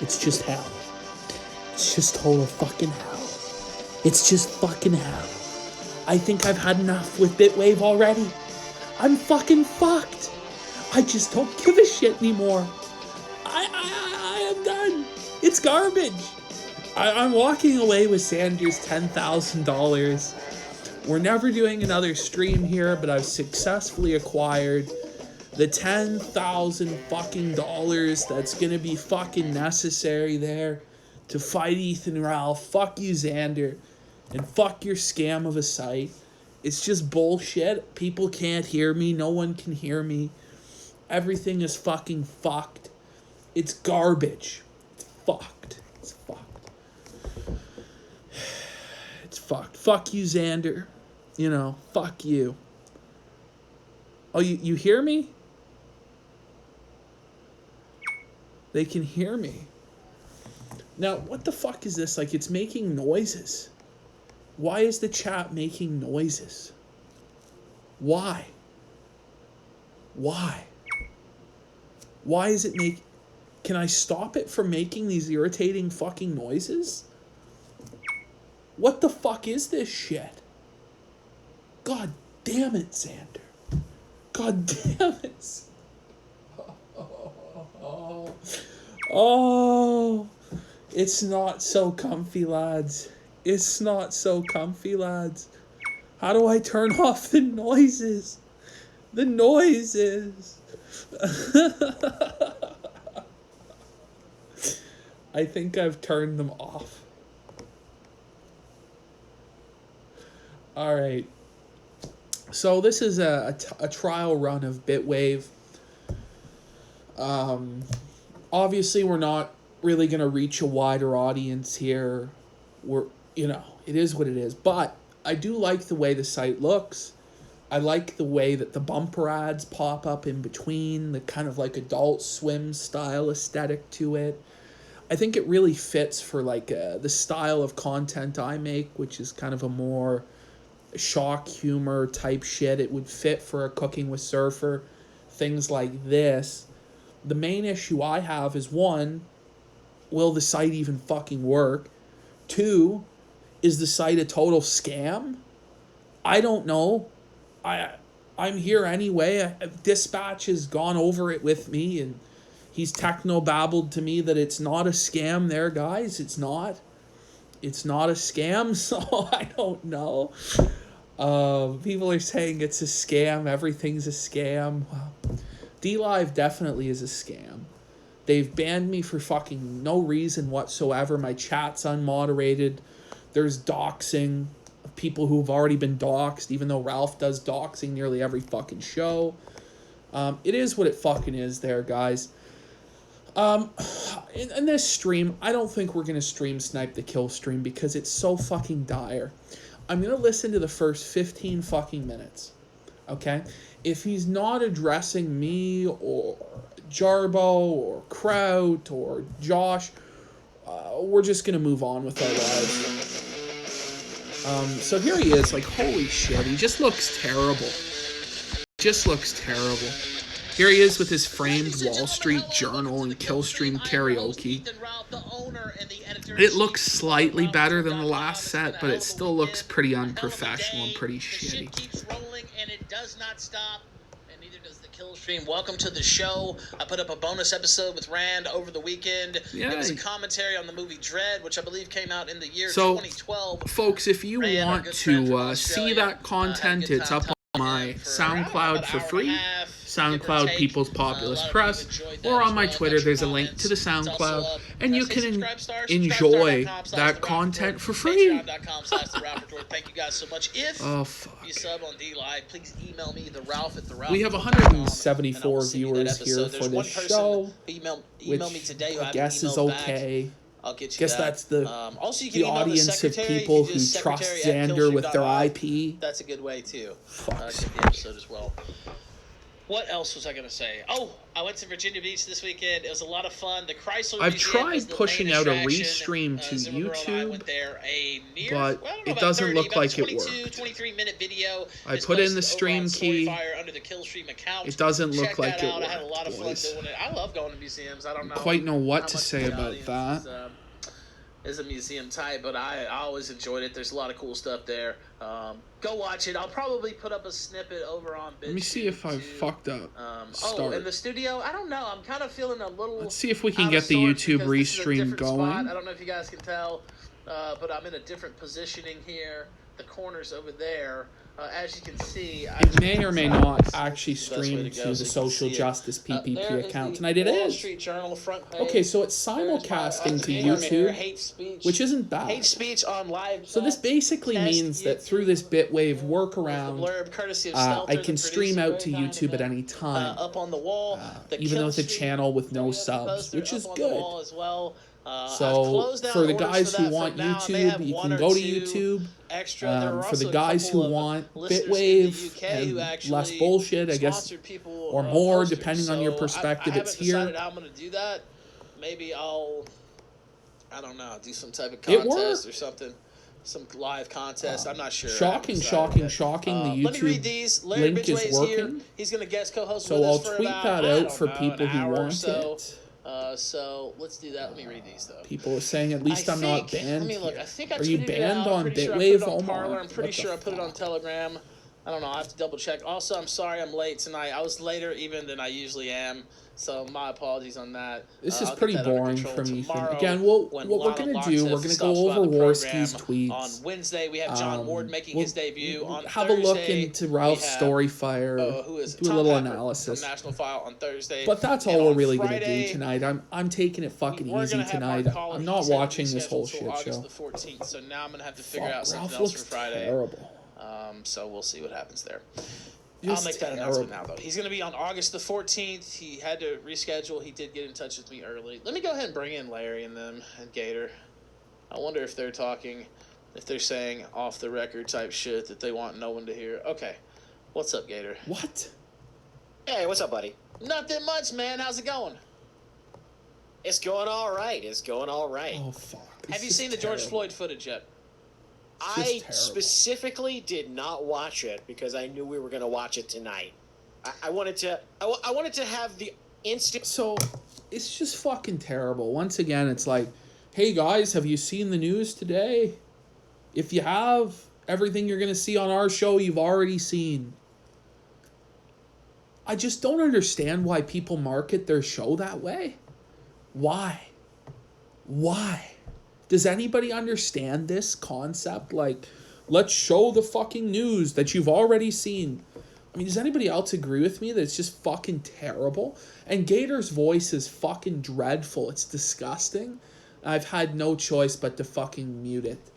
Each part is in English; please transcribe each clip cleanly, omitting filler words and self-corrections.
It's just hell. It's just total fucking hell. It's just fucking hell. I think I've had enough with Bitwave already. I'm fucking fucked. I just don't give a shit anymore. I am done. It's garbage. I'm walking away with Sanders $10,000. We're never doing another stream here, but I've successfully acquired the $10,000 fucking dollars that's gonna be fucking necessary there to fight Ethan Ralph. Fuck you, Xander. And fuck your scam of a site. It's just bullshit. People can't hear me. No one can hear me. Everything is fucking fucked. It's garbage. It's fucked. It's fucked. It's fucked. Fuck you, Xander. You know, fuck you. Oh, you hear me? They can hear me. Now, what the fuck is this? Like, it's making noises. Why is the chat making noises? Why? Why? Why is it make... Can I stop it from making these irritating fucking noises? What the fuck is this shit? God damn it, Xander. God damn it. Oh, it's not so comfy, lads. It's not so comfy, lads. How do I turn off the noises? The noises. I think I've turned them off. All right. So this is a trial run of Bitwave. Obviously, we're not really going to reach a wider audience here. It is what it is. But I do like the way the site looks. I like the way that the bumper ads pop up in between, the kind of like Adult Swim style aesthetic to it. I think it really fits for like the style of content I make, which is kind of a more shock humor type shit. It would fit for a Cooking with Surfer, things like this. The main issue I have is, one, will the site even fucking work? Two, is the site a total scam? I don't know. I'm here anyway. Dispatch has gone over it with me, and he's techno-babbled to me that it's not a scam there, guys. It's not. It's not a scam, so I don't know. People are saying it's a scam. Everything's a scam. DLive definitely is a scam. They've banned me for fucking no reason whatsoever. My chat's unmoderated. There's doxing of people who've already been doxed, even though Ralph does doxing nearly every fucking show. It is what it fucking is there, guys. In this stream, I don't think we're going to stream Snipe the Kill stream because it's so fucking dire. I'm going to listen to the first 15 fucking minutes. Okay? If he's not addressing me or Jarbo or Kraut or Josh, we're just going to move on with our lives. So here he is, like, holy shit, he just looks terrible. Just looks terrible. Here he is with his framed Wall Street Journal and Killstream karaoke. It looks slightly better than the last set, but it still looks pretty unprofessional and pretty shitty. Keeps rolling and it does not stop, and neither does the Killstream. Welcome to the show. I put up a bonus episode with Rand over the weekend. Yeah. It was a commentary on the movie Dread, which I believe came out in the year 2012. Folks, if you want to see that content, it's up on my SoundCloud for free. SoundCloud People's Populist Press, or on my Twitter, there's a link to the SoundCloud, and you can enjoy that content for free. Thank you guys so much. If you sub on DLive, please email me, theralph@theralph.com. We have 174 viewers here for this show, which I guess is okay. I'll get you guess that. That's the also, you can the audience of people who trust Xander with their IP. That's a good way too. Fuck's get the episode as well. What else was I going to say? Oh, I went to Virginia Beach this weekend. It was a lot of fun. The Chrysler I've Museum tried was the pushing main out a attraction. restream to Zimmer Girl and I went YouTube, there. I don't but know, it about doesn't 30, look about a like it 22, worked. 23-minute video I is put in the posted over on stream key. Storyfire under the Killstream account. It doesn't look Check that like it out. I had a worked, lot of fun boys. doing it. I love going to museums. I don't know Quite know what how to much say of the about audience that. is a museum type, but I always enjoyed it. There's a lot of cool stuff there. Go watch it. I'll probably put up a snippet over on Bitwave. Let me see if I've fucked up. In the studio, I don't know. I'm kind of feeling a little. Let's see if we can get the YouTube restream going. Spot. I don't know if you guys can tell, but I'm in a different positioning here. The corner's over there. As you can see, it may or may not actually stream to the Social Justice PPP account, and it is. Street Journal front page. Okay, so it's simulcasting to YouTube, which isn't bad. Hate speech on live. So this basically means that through this Bitwave workaround, I can stream out to YouTube at any time, up on the wall, even with a channel with no subs, which is good. So for the guys who want YouTube, you can go to YouTube. For the guys who want Bitwave and less bullshit, I guess, or more, depending on your perspective, it's here. I haven't decided how I'm going to do that. Maybe I don't know, do some type of contest or something. Some live contest. I'm not sure. Shocking. The YouTube let me read these. Larry link Bitwave is working. Here. He's going to guest co-host so with I'll us for tweet about, that out for people who want it. So let's do that. Let me read these though. People are saying at least I'm not banned. I think I are you tweeted banned it out. on Bitwave, Omar? I'm pretty sure I put it on Telegram. I don't know. I have to double check. Also, I'm sorry I'm late tonight. I was later even than I usually am. So my apologies on that. This is pretty boring for me. Again, what we're going to do, we're going to go over Warski's tweets. On Wednesday, we have John Ward making his debut. On have Thursday, a look into Ralph's Storyfire. Do a little analysis. From National File on Thursday. But that's all we're really going to do tonight. I'm taking it fucking easy tonight. I'm not watching this whole shit show. The 14th, so now I'm going to have to figure out something else for Friday. Terrible. So we'll see what happens there. I'll make that announcement now, though. He's going to be on August the 14th. He had to reschedule. He did get in touch with me early. Let me go ahead and bring in Larry and them and Gator. I wonder if they're talking, if they're saying off-the-record type shit that they want no one to hear. Okay. What's up, Gator? What? Hey, what's up, buddy? Nothing much, man. How's it going? It's going all right. Oh, fuck. Have you seen the George Floyd footage yet? I specifically did not watch it because I knew we were going to watch it tonight. I wanted to have the instant. So it's just fucking terrible. Once again, it's like, hey guys, have you seen the news today? If you have, everything you're going to see on our show, you've already seen. I just don't understand why people market their show that way. Why? Does anybody understand this concept? Like, let's show the fucking news that you've already seen. I mean, does anybody else agree with me that it's just fucking terrible? And Gator's voice is fucking dreadful. It's disgusting. I've had no choice but to fucking mute it.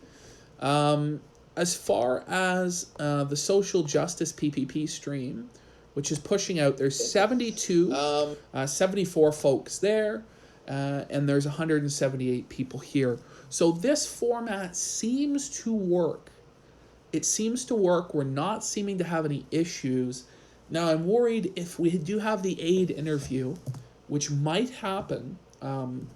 As far as the Social Justice PPP stream, which is pushing out, there's 74 folks there, and there's 178 people here. So this format seems to work. It seems to work. We're not seeming to have any issues. Now, I'm worried if we do have the aid interview, which might happen. And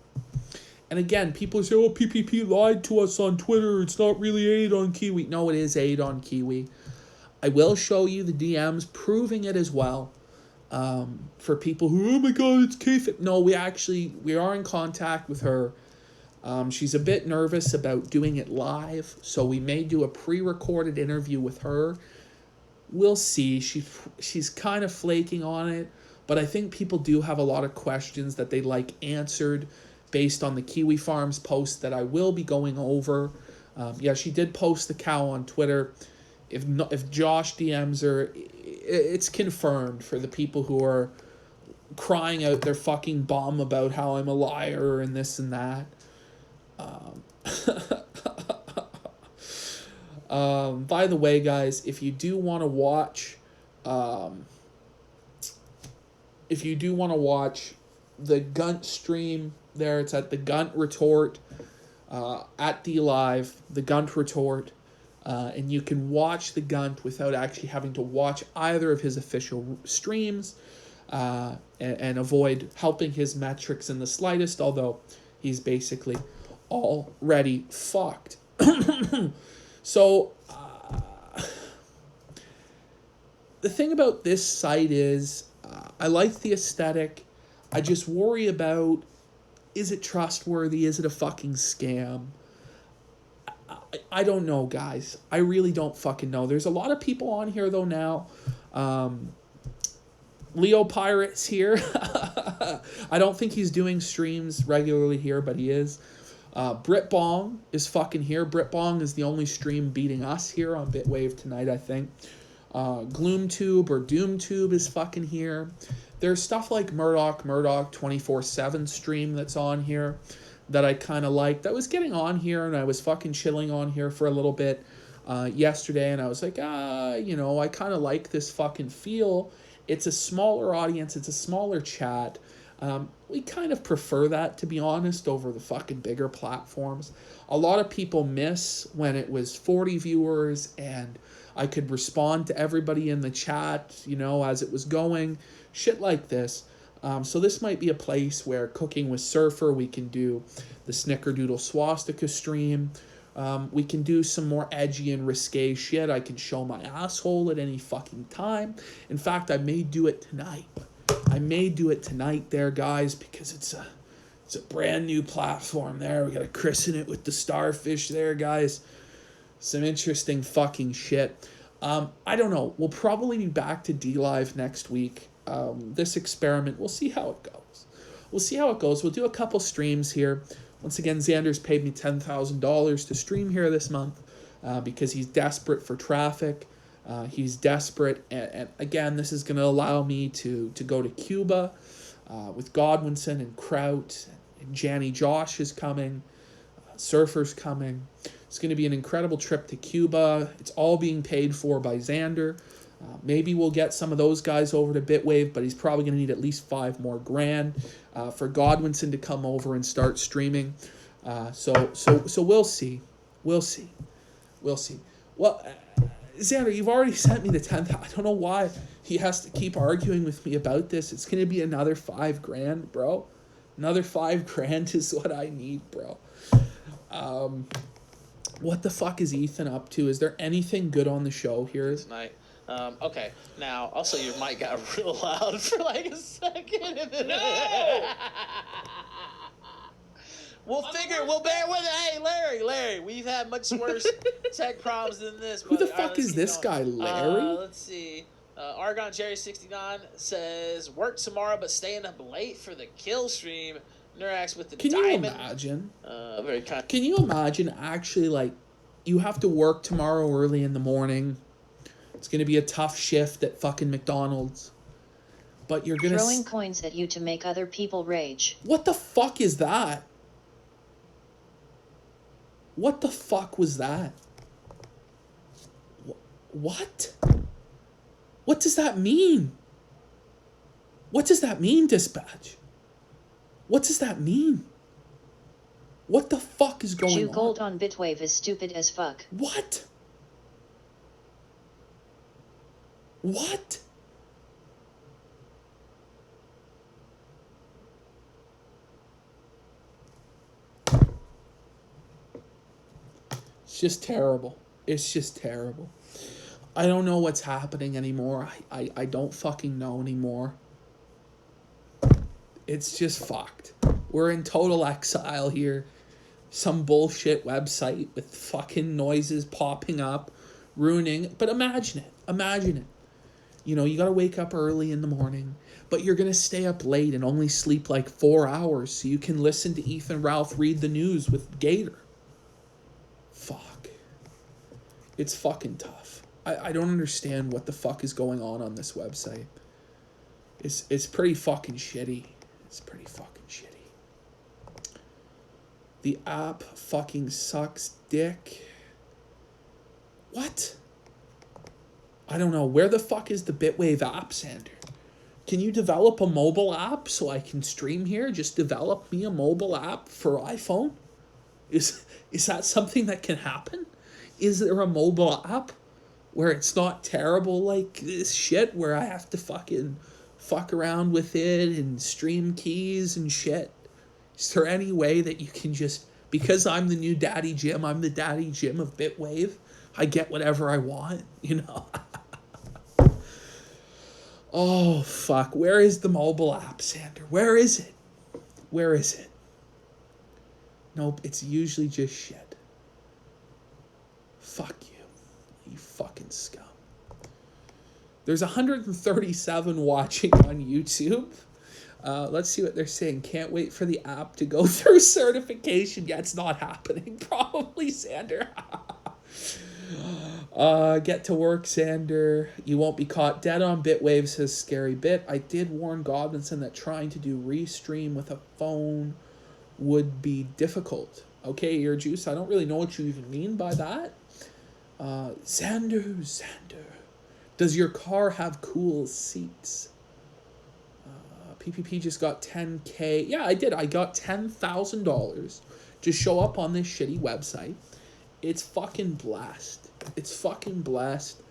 again, people say, oh, PPP lied to us on Twitter. It's not really aid on Kiwi. No, it is aid on Kiwi. I will show you the DMs proving it as well. For people who, oh my God, it's K-Fit. No, we are in contact with her. She's a bit nervous about doing it live, so we may do a pre-recorded interview with her. We'll see. She's kind of flaking on it, but I think people do have a lot of questions that they like answered based on the Kiwi Farms post that I will be going over. Yeah, she did post the cow on Twitter. If Josh DMs her, it's confirmed for the people who are crying out their fucking bum about how I'm a liar and this and that. By the way, guys, if you do want to watch, the Gunt stream there, it's at the Gunt Retort, at DLive, the Gunt Retort. and you can watch the Gunt without actually having to watch either of his official streams, and avoid helping his metrics in the slightest, although he's basically already fucked. So, the thing about this site is, I like the aesthetic. I just worry about, is it trustworthy? Is it a fucking scam? I don't know, guys. I really don't fucking know. There's a lot of people on here, though, now. Leo Pirate's here. I don't think he's doing streams regularly here, but he is. Brit Bong is fucking here. Brit Bong is the only stream beating us here on Bitwave tonight, I think. GloomTube or DoomTube is fucking here. There's stuff like Murdoch 24/7 stream that's on here that I kind of liked. I was getting on here and I was fucking chilling on here for a little bit yesterday, and I was like, I kind of like this fucking feel. It's a smaller audience. It's a smaller chat. We kind of prefer that, to be honest, over the fucking bigger platforms. A lot of people miss when it was 40 viewers and I could respond to everybody in the chat, as it was going. Shit like this. So this might be a place where Cooking with Surfer, we can do the Snickerdoodle Swastika stream. We can do some more edgy and risque shit. I can show my asshole at any fucking time. In fact, I may do it tonight. There, guys, because it's a brand new platform there. We gotta christen it with the starfish there, guys. Some interesting fucking shit. I don't know. We'll probably be back to D-Live next week. This experiment, we'll see how it goes. We'll do a couple streams here. Once again, Xander's paid me $10,000 to stream here this month because he's desperate for traffic. He's desperate. And again, this is going to allow me to go to Cuba with Godwinson and Kraut. And Janny Josh is coming. Surfer's coming. It's going to be an incredible trip to Cuba. It's all being paid for by Xander. Maybe we'll get some of those guys over to Bitwave, but he's probably going to need at least $5 more grand for Godwinson to come over and start streaming. So we'll see. Well, Xander, you've already sent me the 10th. I don't know why he has to keep arguing with me about this. It's going to be another $5 grand, bro. Another $5 grand is what I need, bro. What the fuck is Ethan up to? Is there anything good on the show here tonight? Okay, now, also your mic got real loud for like a second. No! We'll bear with it. Hey, Larry, we've had much worse tech problems than this. Who the fuck is this guy, Larry? Let's see. Argon Jerry 69 says, work tomorrow, but staying up late for the kill stream. Nurax with the diamond. Can you imagine? Very kind. Can you imagine actually, like, you have to work tomorrow early in the morning. It's going to be a tough shift at fucking McDonald's. But you're going to... Throwing coins at you to make other people rage. What the fuck is that? What the fuck was that? What? What does that mean? What does that mean, Dispatch? What does that mean? What the fuck is going on? Gold on Bitwave is stupid as fuck. What? What? It's just terrible. It's just terrible. I don't know what's happening anymore. I don't fucking know anymore. It's just fucked. We're in total exile here. Some bullshit website with fucking noises popping up, ruining. But imagine it. You gotta wake up early in the morning, but you're gonna stay up late and only sleep like 4 hours so you can listen to Ethan Ralph read the news with Gator. Fuck. It's fucking tough. I don't understand what the fuck is going on this website. It's pretty fucking shitty. The app fucking sucks dick. What? I don't know. Where the fuck is the Bitwave app, Sander? Can you develop a mobile app so I can stream here? Just develop me a mobile app for iPhone? Is that something that can happen? is there a mobile app where it's not terrible like this shit, where I have to fucking fuck around with it and stream keys and shit? Is there any way that you can just, because I'm the new Daddy Jim, I'm the Daddy Jim of Bitwave, I get whatever I want, you know? Oh, fuck. Where is the mobile app, Sander? Where is it? Where is it? Nope, it's usually just shit. Fuck you. You fucking scum. There's 137 watching on YouTube. Let's see what they're saying. Can't wait for the app to go through certification. Yeah, it's not happening. Probably, Sander. Get to work, Sander. You won't be caught dead on Bitwave, says Scary Bit. I did warn Godwinson that trying to do restream with a phone would be difficult. Okay, Ear Juice, I don't really know what you even mean by that. Sander. Does your car have cool seats? PPP just got 10K. Yeah, I did. I got $10,000 to show up on this shitty website. It's fucking blessed. It's fucking blessed.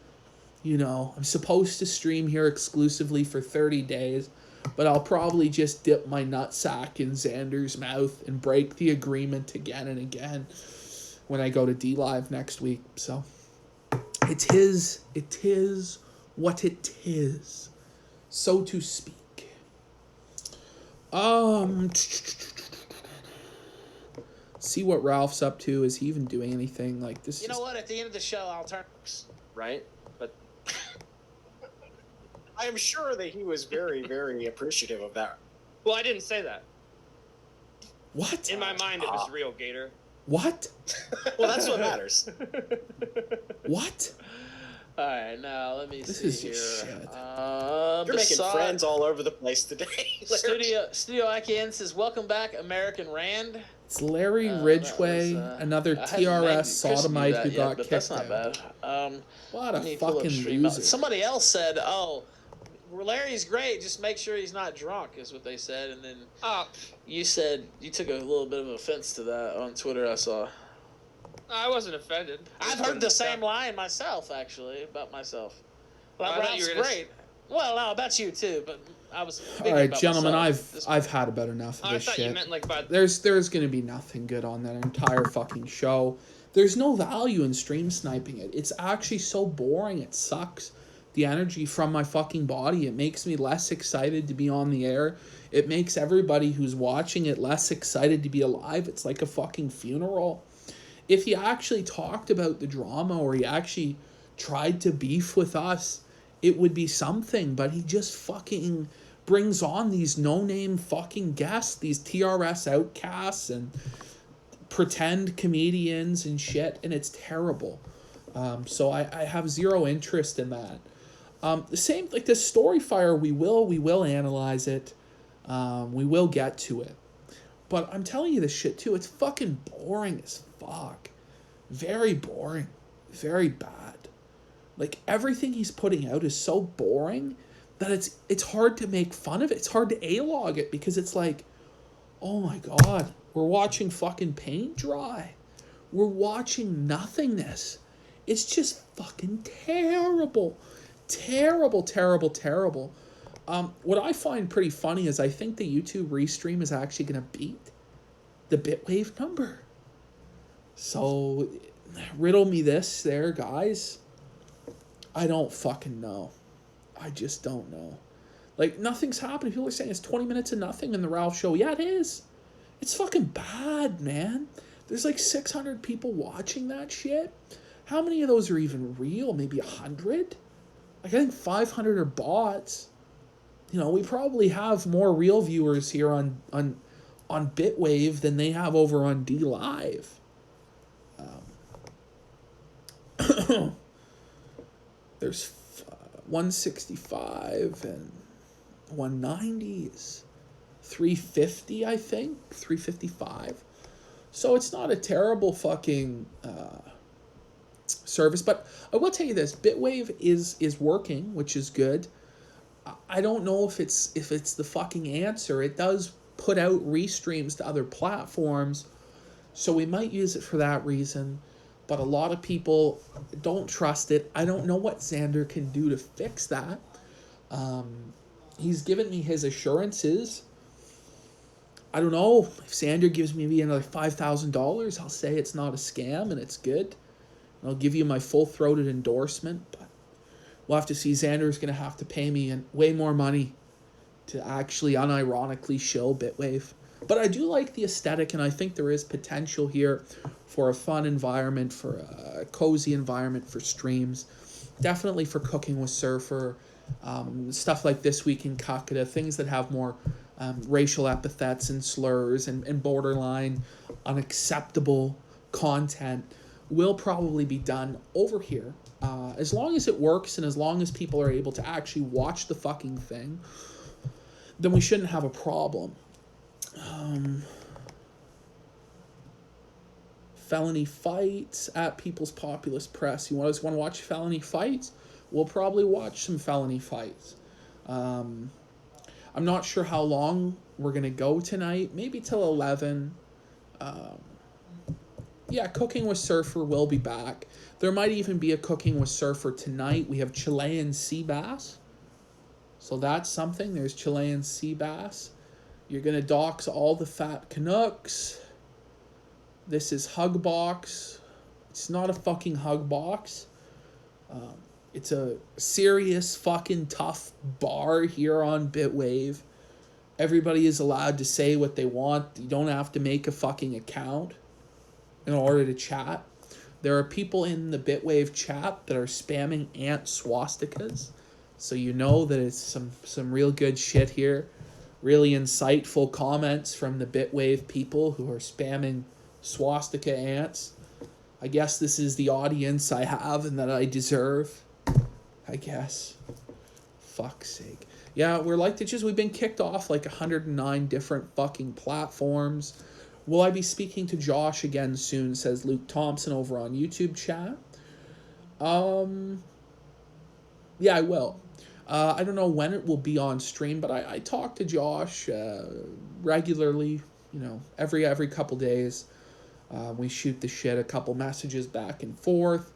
You know, I'm supposed to stream here exclusively for 30 days, but I'll probably just dip my nutsack in Xander's mouth and break the agreement again and again when I go to D-Live next week. So, it is what it is, so to speak. See what Ralph's up to. Is he even doing anything like this? You know what? At the end of the show, I'll turn. Right? But I am sure that he was very, very appreciative of that. Well, I didn't say that. What? In my mind, it was real, Gator. What? Well, that's what matters. What? All right, now let me this see is here. Just shit. You're making friends all over the place today. Studio IKN says, "Welcome back, American Rand." It's Larry Ridgway, another TRS sodomite who got kicked that's out. not bad. What a fucking loser. Somebody else said, "Oh, Larry's great. Just make sure he's not drunk," is what they said. And then you said you took a little bit of offense to that on Twitter. I saw. I wasn't offended. I've heard the same line myself, actually, about myself. Well, Ralph's great. Well, no, about you too, but I was. All right, gentlemen, I've had about enough of this shit. You meant like by... There's going to be nothing good on that entire fucking show. There's no value in stream sniping it. It's actually so boring. It sucks the energy from my fucking body. It makes me less excited to be on the air. It makes everybody who's watching it less excited to be alive. It's like a fucking funeral. If he actually talked about the drama or he actually tried to beef with us, it would be something. But he just fucking brings on these no-name fucking guests, these TRS outcasts and pretend comedians and shit, and it's terrible. So I have zero interest in that. The same, like the Storyfire, we will analyze it. We will get to it. But I'm telling you this shit too, it's fucking boring as fuck. Very boring. Very bad. Like, everything he's putting out is so boring that it's hard to make fun of it. It's hard to A-log it because it's like, oh my god, we're watching fucking paint dry. We're watching nothingness. It's just fucking terrible. Terrible, terrible, terrible. What I find pretty funny is I think the YouTube restream is actually going to beat the Bitwave number. So, riddle me this there, guys. I don't fucking know. I just don't know. Like, nothing's happening. People are saying it's 20 minutes of nothing in the Ralph show. Yeah, it is. It's fucking bad, man. There's like 600 people watching that shit. How many of those are even real? Maybe 100? Like, I think 500 are bots. You know, we probably have more real viewers here on Bitwave than they have over on D-Live. There's 165 and 190 is 350, I think. 355. So it's not a terrible fucking service. But I will tell you this. Bitwave is working, which is good. I don't know if it's the fucking answer. It does put out restreams to other platforms, so we might use it for that reason. but a lot of people don't trust it. I don't know what Xander can do to fix that. He's given me his assurances. I don't know if Xander gives me maybe another $5,000. I'll say it's not a scam and it's good. And I'll give you my full-throated endorsement. But we'll have to see. Xander's going to have to pay me way more money to actually unironically shill Bitwave. But I do like the aesthetic, and I think there is potential here for a fun environment, for a cozy environment for streams. Definitely for Cooking with Surfer, stuff like This Week in Kakada, things that have more racial epithets and slurs and borderline unacceptable content will probably be done over here. As long as it works and as long as people are able to actually watch the fucking thing, then we shouldn't have a problem. Felony fights at People's Populist Press. You guys want to watch felony fights? We'll probably watch some felony fights. I'm not sure how long we're going to go tonight. Maybe till 11. Yeah, Cooking with Surfer will be back. There might even be a Cooking with Surfer tonight. We have Chilean sea bass. So that's something. There's Chilean sea bass. You're going to dox all the fat Canucks. This is Hug Box. It's not a fucking Hug Box. It's a serious fucking tough bar here on Bitwave. Everybody is allowed to say what they want. You don't have to make a fucking account in order to chat. There are people in the Bitwave chat that are spamming ant swastikas. So you know that it's some real good shit here. Really insightful comments from the Bitwave people who are spamming swastika ants. I guess this is the audience I have and that I deserve. I guess. Fuck's sake. Yeah, we're like bitches. We've been kicked off like 109 different fucking platforms. Will I be speaking to Josh again soon, says Luke Thompson over on YouTube chat. Yeah, I will. I don't know when it will be on stream, but I talk to Josh regularly, you know, every couple days. We shoot the shit, a couple messages back and forth.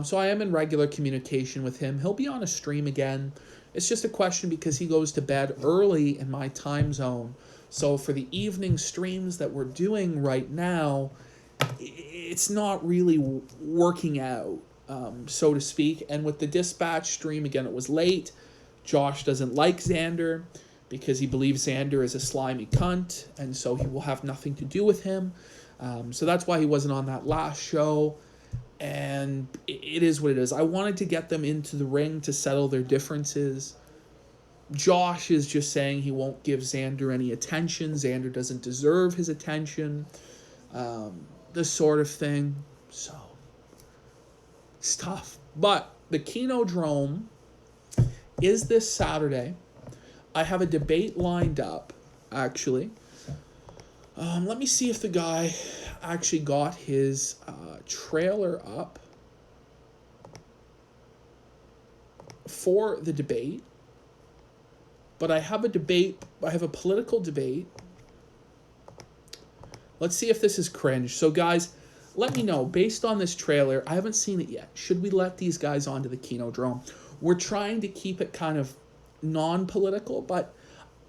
So I am in regular communication with him. He'll be on a stream again. It's just a question because he goes to bed early in my time zone. So for the evening streams that we're doing right now, it's not really working out, so to speak. And with the dispatch stream, again, it was late. Josh doesn't like Xander because he believes Xander is a slimy cunt, and so he will have nothing to do with him. So that's why he wasn't on that last show. And it is what it is. I wanted to get them into the ring to settle their differences. Josh is just saying he won't give Xander any attention. Xander doesn't deserve his attention. This sort of thing. So, it's tough. But the Kinodrome is this Saturday. I have a debate lined up, actually. Let me see if the guy actually got his trailer up for the debate. But I have a debate. I have a political debate. Let's see if this is cringe. So, guys, let me know. Based on this trailer, I haven't seen it yet. Should we let these guys onto the Kinodrome? We're trying to keep it kind of non-political, but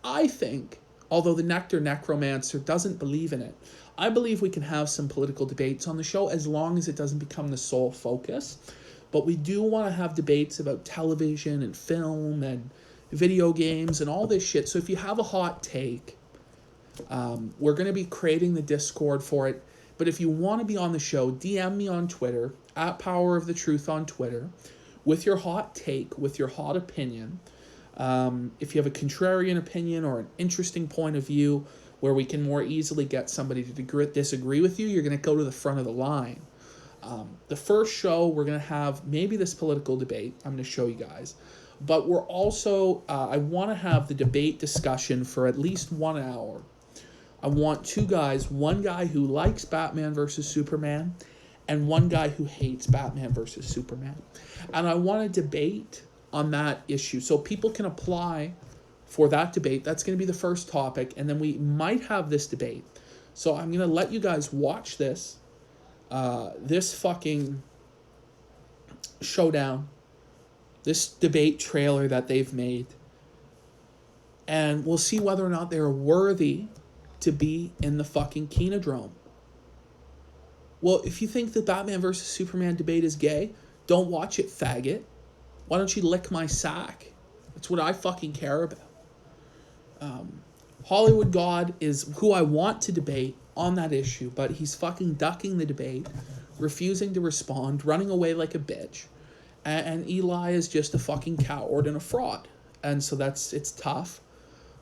I think, although the Nectar Necromancer doesn't believe in it, I believe we can have some political debates on the show as long as it doesn't become the sole focus. But we do want to have debates about television and film and video games and all this shit. So if you have a hot take, we're going to be creating the Discord for it. But if you want to be on the show, DM me on Twitter, at Power of the Truth on Twitter, with your hot take, with your hot opinion. If you have a contrarian opinion or an interesting point of view where we can more easily get somebody to disagree with you, you're going to go to the front of the line. The first show, we're going to have maybe this political debate. I'm going to show you guys. But we're also, I want to have the debate discussion for at least 1 hour. I want two guys, one guy who likes Batman versus Superman and one guy who hates Batman versus Superman. And I want to debate on that issue so people can apply for that debate. That's going to be the first topic, and then we might have this debate. So I'm going to let you guys watch this. this fucking showdown, this debate trailer that they've made, and we'll see whether or not they're worthy to be in the fucking Kinodrome. Well, if you think the Batman versus Superman debate is gay, don't watch it, faggot. Why don't you lick my sack? That's what I fucking care about. Hollywood God is who I want to debate on that issue, but he's fucking ducking the debate, refusing to respond, running away like a bitch. And Eli is just a fucking coward and a fraud. And so it's tough.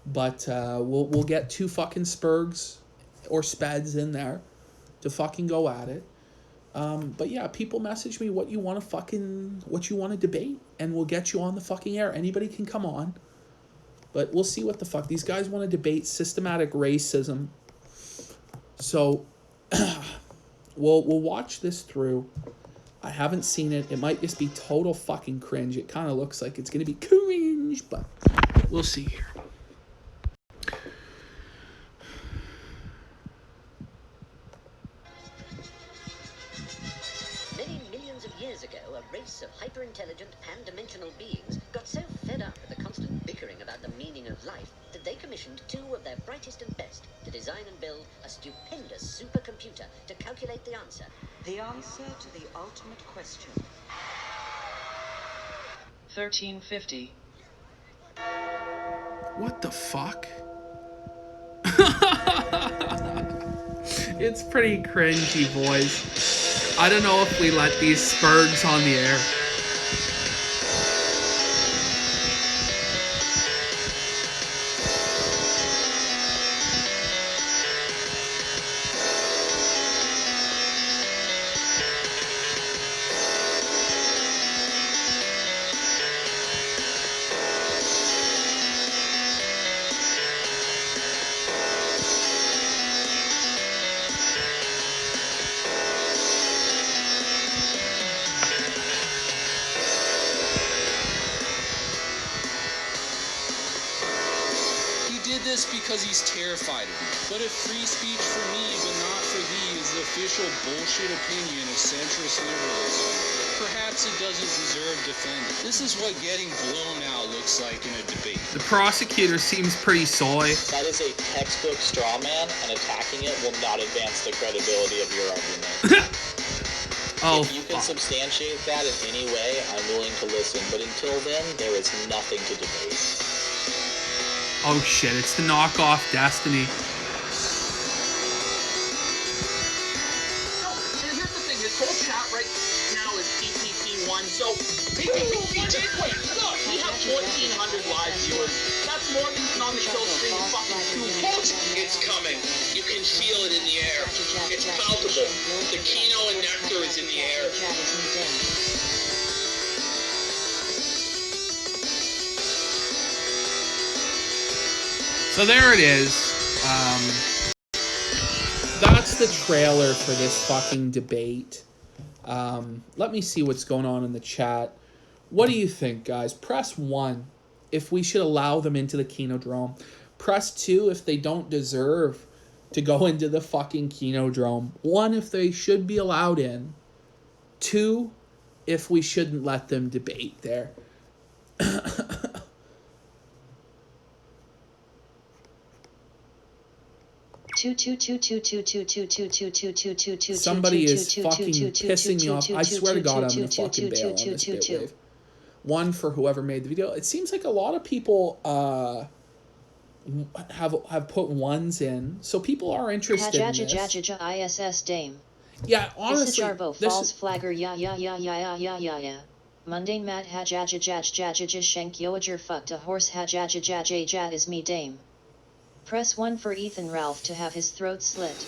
But we'll get 2 fucking Spurgs or Speds in there to fucking go at it. But yeah, people message me what you want to debate, and we'll get you on the fucking air. Anybody can come on. But we'll see what the fuck. These guys want to debate systematic racism. So we'll watch this through. I haven't seen it. It might just be total fucking cringe. It kind of looks like it's going to be cringe, but we'll see here. Many millions of years ago, a race of hyper-intelligent pan-dimensional beings got so fed up with the constant bickering about the meaning of life that they commissioned 2 of their brightest and best to design and build a stupendous supercomputer to calculate the answer. The answer to the ultimate question. 1350. What the fuck? It's pretty cringy, boys. I don't know if we let these Spurgs on the air. Because he's terrified of me. But if free speech for me, but not for thee, is the official bullshit opinion of centrist liberalism, perhaps it doesn't deserve defending. This is what getting blown out looks like in a debate. The prosecutor seems pretty soy. That is a textbook straw man, and attacking it will not advance the credibility of your argument. If you can substantiate that in any way, I'm willing to listen. But until then, there is nothing to debate. Oh shit, it's the knockoff Destiny. No, here's the thing, this whole chat right now is PPP1, so we did win. Look, we have 1,400 live viewers. That's more than on the show stream fucking 2 weeks. It's coming. You can feel it in the air. It's palpable. The Kino and Nectar is in the air. So there it is. That's the trailer for this fucking debate. Let me see what's going on in the chat. What do you think, guys? Press 1 if we should allow them into the Kinodrome. Press 2 if they don't deserve to go into the fucking Kinodrome. 1 if they should be allowed in. 2 if we shouldn't let them debate there. Somebody is fucking pissing me off. I swear to God, I'm gonna fucking bail on this Bitwave. 1 for whoever made the video. It seems like a lot of people have put 1s in, so people are interested in this. ISS Dame. Yeah, honestly, this is Jarvo, false flagger, yeah. Mundane mat hajajajaj shank yoager fucked a horse hajajajaj is me Dame. Press 1 for Ethan Ralph to have his throat slit.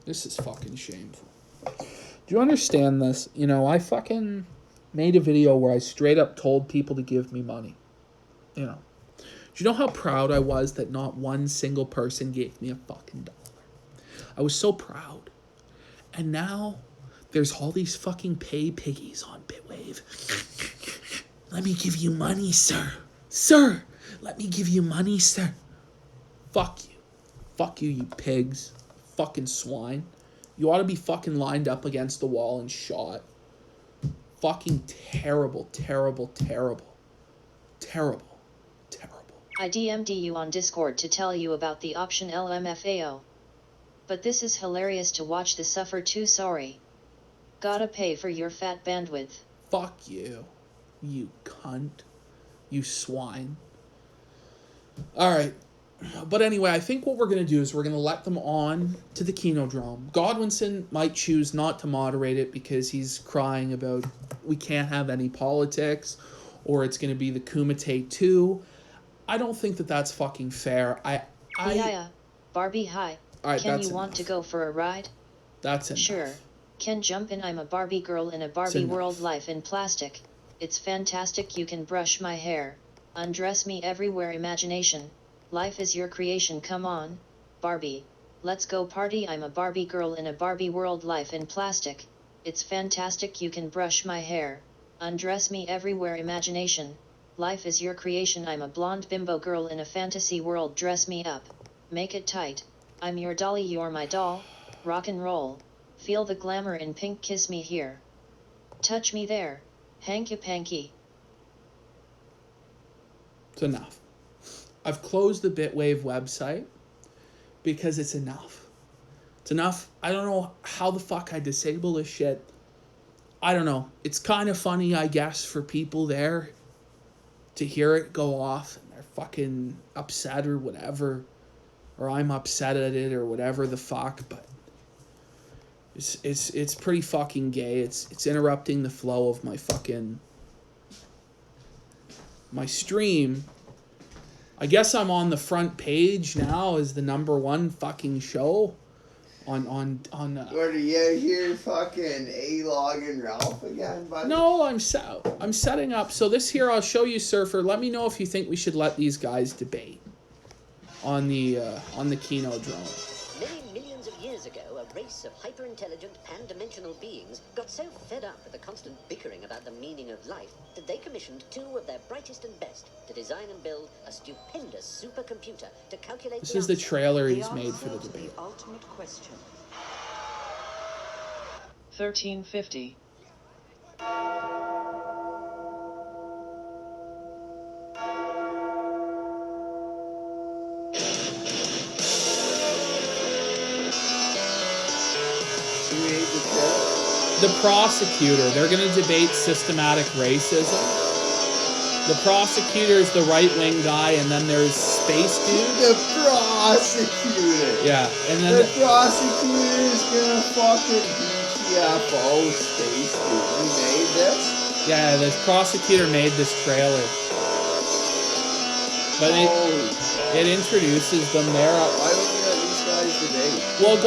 This is fucking shameful. Do you understand this? You know, I fucking made a video where I straight up told people to give me money. You know. Do you know how proud I was that not one single person gave me a fucking dollar? I was so proud. And now there's all these fucking pay piggies on Bitwave. Let me give you money, sir. Sir, let me give you money, sir. Fuck you. Fuck you, you pigs. Fucking swine. You ought to be fucking lined up against the wall and shot. Fucking terrible, terrible, terrible. Terrible, terrible. I DM'd you on Discord to tell you about the option LMFAO. But this is hilarious to watch the suffer too, sorry. Gotta pay for your fat bandwidth. Fuck you. You cunt. You swine. Alright. But anyway, I think what we're going to do is we're going to let them on to the Kinodrome. Godwinson might choose not to moderate it because he's crying about we can't have any politics, or it's going to be the Kumite 2. I don't think that that's fucking fair. Yeah. Barbie, hi. Right, Can you want to go for a ride? That's enough. Sure. Can jump in. I'm a Barbie girl in a Barbie world, life in plastic. It's fantastic. You can brush my hair. Undress me everywhere. Imagination. Life is your creation. Come on, Barbie. Let's go party. I'm a Barbie girl in a Barbie world, life in plastic. It's fantastic. You can brush my hair. Undress me everywhere. Imagination. Life is your creation. I'm a blonde bimbo girl in a fantasy world. Dress me up. Make it tight. I'm your dolly. You're my doll. Rock and roll. Feel the glamour in pink. Kiss me here. Touch me there. Hanky panky. It's enough. I've closed the Bitwave website because it's enough. It's enough. I don't know how the fuck I disable this shit. I don't know. It's kind of funny, I guess, for people there to hear it go off and they're fucking upset or whatever. Or I'm upset at it or whatever the fuck, but it's pretty fucking gay. It's interrupting the flow of my stream. I guess I'm on the front page now as the #1 fucking show on What are you here fucking A-Log and Ralph again, buddy? No, I'm setting up. So this here I'll show you, Surfer. Let me know if you think we should let these guys debate on the Kinodrome. Many millions of years ago, a race of hyper-intelligent pan-dimensional beings got so fed up with the constant bickering about the meaning of life that they commissioned 2 of their brightest and best to design and build a stupendous supercomputer to calculate This is the trailer he's made for the debate. The ultimate question. 1350. The prosecutor, they're going to debate systematic racism. The prosecutor is the right-wing guy, and then there's Space Dude. The prosecutor. Yeah, and then the prosecutor is gonna fucking BTFO Space Dude. He made this? Yeah, the prosecutor made this trailer. But it introduces them there. Why don't you let these guys debate? Well,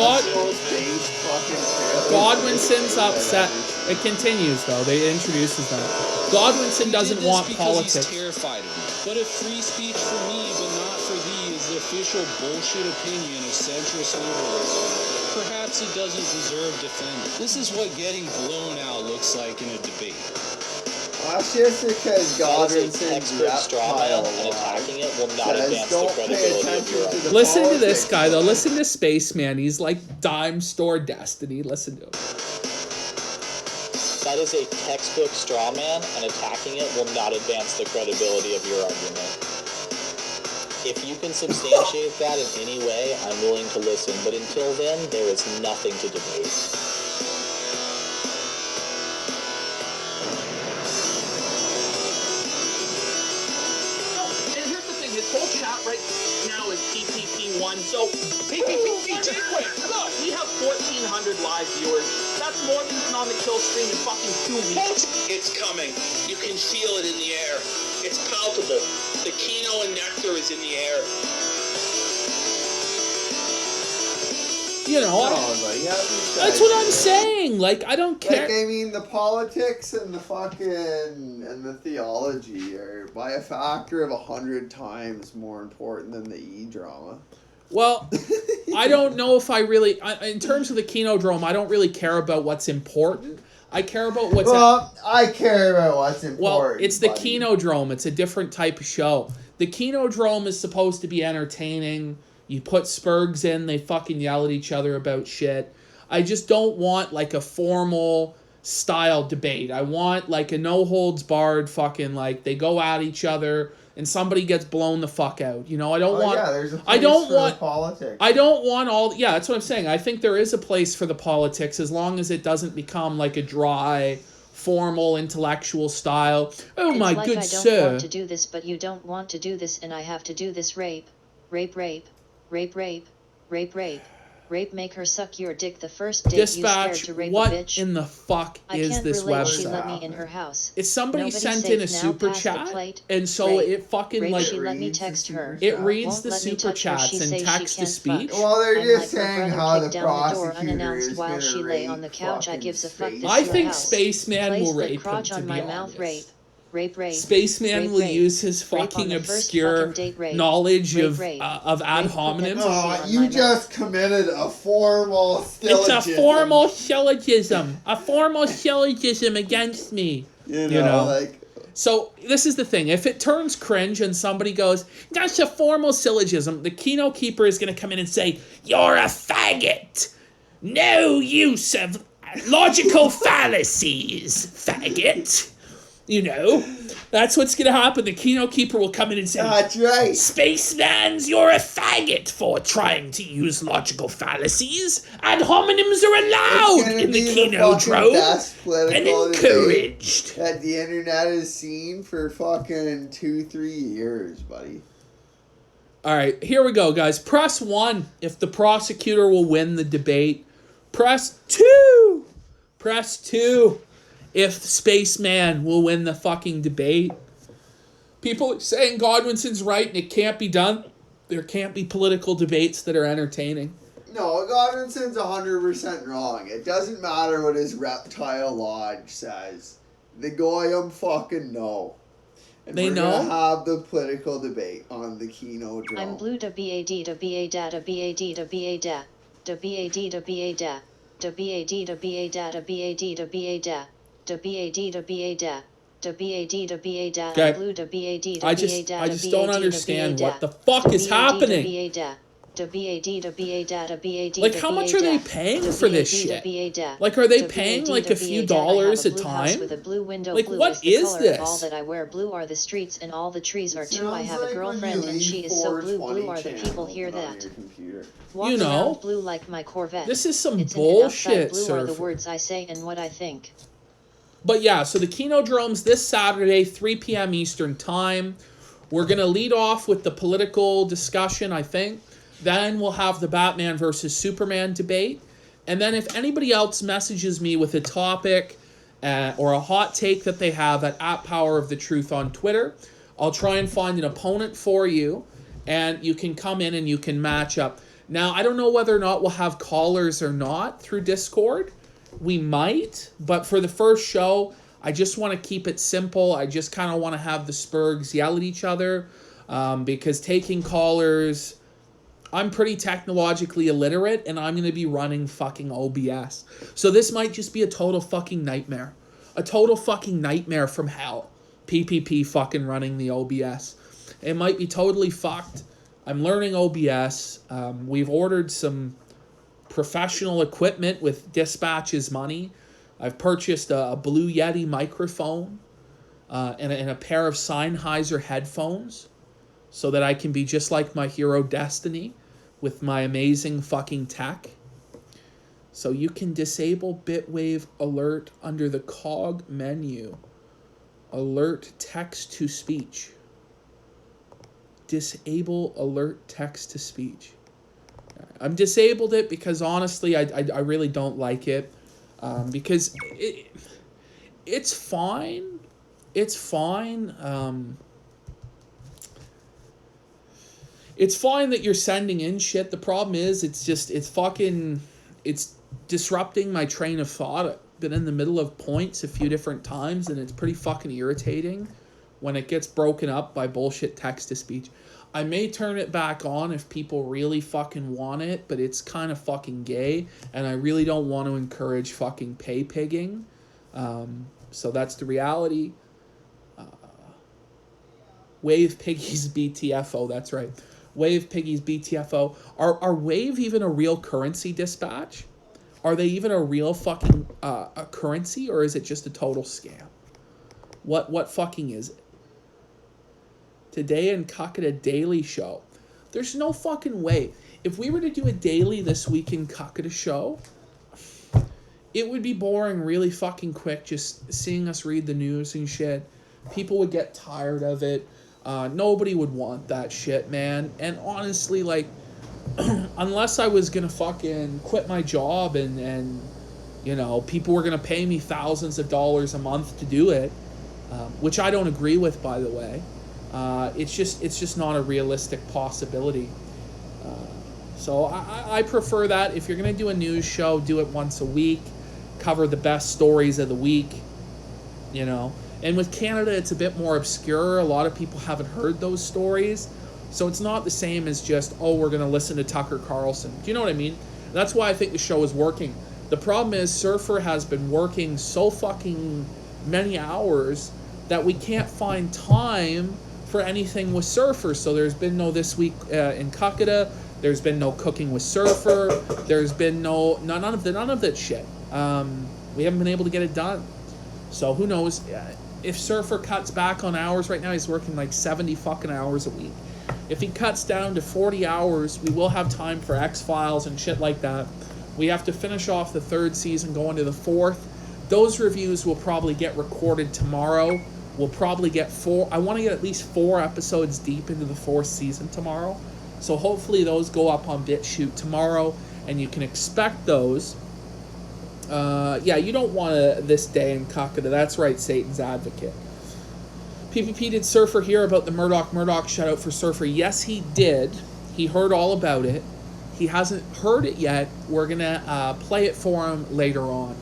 Godwinson's upset. It continues, though. They introduces them. Godwinson doesn't want politics. He's terrified of me. But if free speech for me, but not for thee, is the official bullshit opinion of centrist liberalism, perhaps he doesn't deserve defending. This is what getting blown out looks like in a debate. That's just because Godwinson's reptile and attacking it will not advance the credibility of your argument. Listen to this guy, though. Listen to Spaceman. He's like dime store destiny. Listen to him. That is a textbook straw man, and attacking it will not advance the credibility of your argument. If you can substantiate that in any way, I'm willing to listen, but until then, there is nothing to debate. And here's the thing, his whole chat right now is PPP1, so PPP, look, we have 1,400 live viewers. That's more than been on the kill stream in fucking 2 weeks. It's coming. You can feel it in the air. It's palpable. The Kino and Nectar is in the air. You know, that's what I'm saying. Like, I don't care. Like, I mean, the politics and the fucking and the theology are by a factor of 100 times more important than the E-drama. Well, I don't know if I really, in terms of the Kinodrome, I don't really care about what's important. I care about what's... I care about what's important. Well, it's the Kinodrome. It's a different type of show. The Kinodrome is supposed to be entertaining. You put Spurgs in, they fucking yell at each other about shit. I just don't want like a formal style debate. I want like a no holds barred fucking like they go at each other and somebody gets blown the fuck out. You know, I don't want. Yeah, there's a place I don't for want the politics. I don't want all. Yeah, that's what I'm saying. I think there is a place for the politics as long as it doesn't become like a dry, formal, intellectual style. Oh, it's my like good I don't sir. want to do this, but you don't want to do this, and I have to do this. Rape, rape, rape, rape, rape, rape, rape. Rape, make her suck your dick the first date Dispatch, you scared to rape what a bitch. in the fuck is this relate. website? She let me in her house. Is somebody Nobody sent safe in a now, super pass the chat? plate. And so Rape. it fucking Rape, like she let me text her. it reads Won't the let me super touch her. chats She and says text she to can't speech. fuck. Well, they're I'm just like her saying brother how kicked the down the door prosecutor unannounced is while gonna she lay on the rape couch. I fucking gives a fuck. This I your think house. Spaceman Place will the rape him, crotch to on be my honest. mouth. Rape. Rape, rape. Spaceman rape, will rape. use his Rape on fucking the first obscure fucking date. Rape. knowledge Rape, of rape. of ad Rape, put hominem. that pussy Oh, on you my just committed a formal syllogism. It's a formal syllogism. A formal syllogism against me. You know, like... So, this is the thing. If it turns cringe and somebody goes, that's a formal syllogism, the keynote keeper is going to come in and say, you're a faggot. No use of logical fallacies, faggot. You know, that's what's going to happen. The keynote keeper will come in and say, that's right. Spacemans, you're a faggot for trying to use logical fallacies. Ad hominems are allowed in the keynote drone and encouraged. That the internet has seen for fucking 2-3 years, buddy. All right, here we go, guys. Press 1 if the prosecutor will win the debate. Press 2. Press 2 if Spaceman will win the fucking debate. People are saying Godwinson's right and it can't be done. There can't be political debates that are entertaining. No, Godwinson's 100% wrong. It doesn't matter what his reptile lodge says. The Goyim fucking know. And they we're know? Gonna have the political debate on the keynote drone. I'm blue da BAD da BA da da BAD da BA da da BAD da BA da da BAD da BA da da BAD da BA da da BAD da BA da da BAD da BA da Okay. blue da BAD da I BA da just don't understand what the fuck is happening. Like, how much are they paying for this shit? Like, are they paying like a few dollars a time? Like, what is this? All that I wear blue are the streets and all the trees are too. I have a girlfriend and she is so blue. Blue are the people here that walk around blue like my Corvette. This is some it's bullshit, blue are the Surfer. words I say and what I think. But yeah, so the keynote drones this Saturday, 3 p.m. Eastern Time. We're going to lead off with the political discussion, I think. Then we'll have the Batman versus Superman debate. And then if anybody else messages me with a topic or a hot take that they have at Power of the Truth on Twitter, I'll try and find an opponent for you. And you can come in and you can match up. Now, I don't know whether or not we'll have callers or not through Discord. We might. But for the first show, I just want to keep it simple. I just kind of want to have the Spurgs yell at each other. Because taking callers... I'm pretty technologically illiterate, and I'm going to be running fucking OBS. So this might just be a total fucking nightmare. A total fucking nightmare from hell. PPP fucking running the OBS. It might be totally fucked. I'm learning OBS. We've ordered some professional equipment with Dispatch's money. I've purchased a Blue Yeti microphone and a pair of Sennheiser headphones so that I can be just like my hero Destiny with my amazing fucking tech. So you can disable Bitwave alert under the cog menu. Alert text to speech. Disable alert text to speech. I'm disabled it because honestly I really don't like it. Because it's fine. It's fine. It's fine that you're sending in shit. The problem is it's disrupting my train of thought. I've been in the middle of points a few different times and it's pretty fucking irritating when it gets broken up by bullshit text-to-speech. I may turn it back on if people really fucking want it, but it's kind of fucking gay and I really don't want to encourage fucking pay pigging. So that's the reality. Wave Piggies BTFO, that's right. Wave Piggies BTFO. Are Wave even a real currency dispatch? Are they even a real fucking a currency, or is it just a total scam? What fucking is it? Today in Kakata Daily Show. There's no fucking way. If we were to do a daily this week in Kakata Show, it would be boring really fucking quick just seeing us read the news and shit. People would get tired of it. Nobody would want that shit, man. And honestly, like, unless I was gonna fucking quit my job and you know, people were gonna pay me thousands of dollars a month to do it, which I don't agree with, by the way. It's just not a realistic possibility. So I prefer that. If you're gonna do a news show, do it once a week. Cover the best stories of the week, you know. And with Canada, it's a bit more obscure. A lot of people haven't heard those stories. So it's not the same as just, oh, we're going to listen to Tucker Carlson. Do you know what I mean? That's why I think the show is working. The problem is Surfer has been working so fucking many hours that we can't find time for anything with Surfer. So there's been no This Week in Kakata. There's been no Cooking with Surfer. There's been none of that shit. We haven't been able to get it done. So who knows? If Surfer cuts back on hours right now, he's working like 70 fucking hours a week. If he cuts down to 40 hours, we will have time for X-Files and shit like that. We have to finish off the 3rd season, go into the 4th. Those reviews will probably get recorded tomorrow. We'll probably get I want to get at least 4 episodes deep into the 4th season tomorrow. So hopefully those go up on BitChute tomorrow, and you can expect those. You don't want This Day in Kakata. That's right, Satan's Advocate. PPP, did Surfer hear about the Murdoch shutout for Surfer? Yes, he did. He heard all about it. He hasn't heard it yet. We're going to play it for him later on.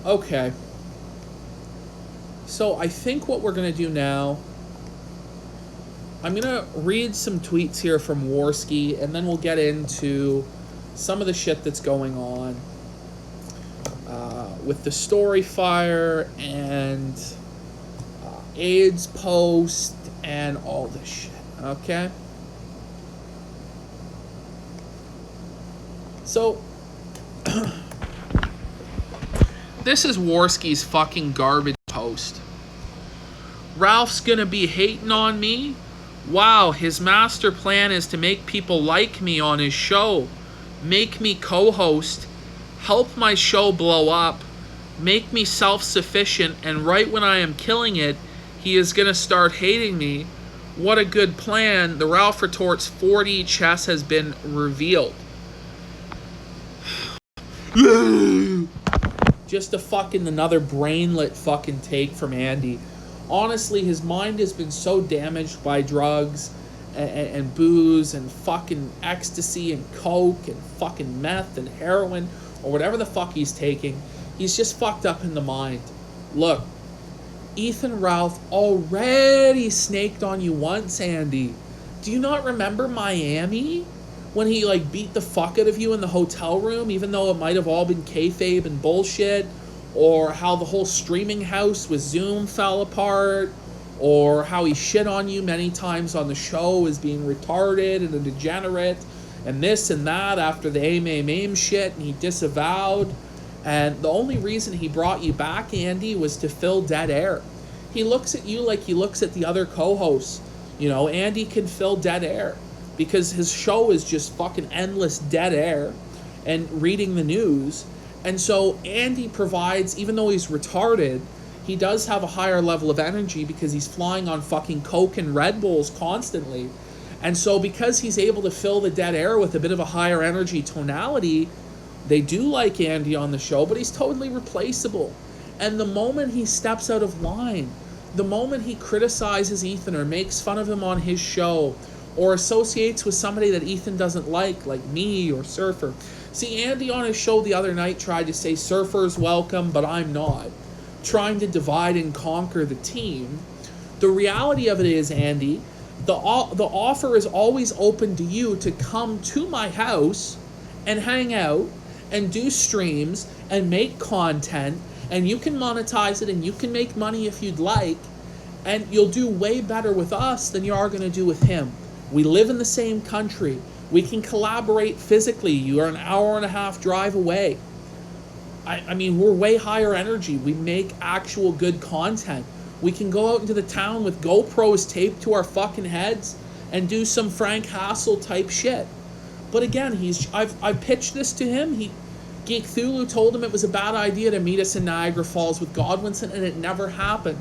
Okay. So I think what we're going to do now, I'm going to read some tweets here from Warski, and then we'll get into some of the shit that's going on with the story fire and AIDS post and all this shit, okay? So, this is Warski's fucking garbage post. Ralph's gonna be hating on me? Wow, his master plan is to make people like me on his show, make me co-host, help my show blow up, make me self-sufficient, and right when I am killing it, he is gonna start hating me. What a good plan. The Ralph retorts, 4D chess has been revealed. Just another brainlet fucking take from Andy. Honestly, his mind has been so damaged by drugs and booze and fucking ecstasy and coke and fucking meth and heroin or whatever the fuck he's taking. He's just fucked up in the mind. Look, Ethan Ralph already snaked on you once, Andy. Do you not remember Miami? When he beat the fuck out of you in the hotel room, even though it might have all been kayfabe and bullshit, or how the whole streaming house with Zoom fell apart, or how he shit on you many times on the show as being retarded and a degenerate, and this and that after the AIM shit, and he disavowed. And the only reason he brought you back, Andy, was to fill dead air. He looks at you like he looks at the other co-hosts. You know, Andy can fill dead air because his show is just fucking endless dead air and reading the news. And so Andy provides, even though he's retarded, he does have a higher level of energy because he's flying on fucking Coke and Red Bulls constantly. And so because he's able to fill the dead air with a bit of a higher energy tonality, they do like Andy on the show, but he's totally replaceable. And the moment he steps out of line, the moment he criticizes Ethan or makes fun of him on his show or associates with somebody that Ethan doesn't like me or Surfer. See, Andy on his show the other night tried to say Surfer's welcome, but I'm not. Trying to divide and conquer the team. The reality of it is, Andy, the offer is always open to you to come to my house and hang out and do streams and make content, and you can monetize it and you can make money if you'd like, And you'll do way better with us than you are going to do with him. We live in the same country. We can collaborate physically. You are an hour and a half drive away. I mean, we're way higher energy. We make actual good content. We can go out into the town with GoPros taped to our fucking heads and do some Frank Hassel type shit. But again, I've pitched this to him. Geek Thulu told him it was a bad idea to meet us in Niagara Falls with Godwinson, and it never happened.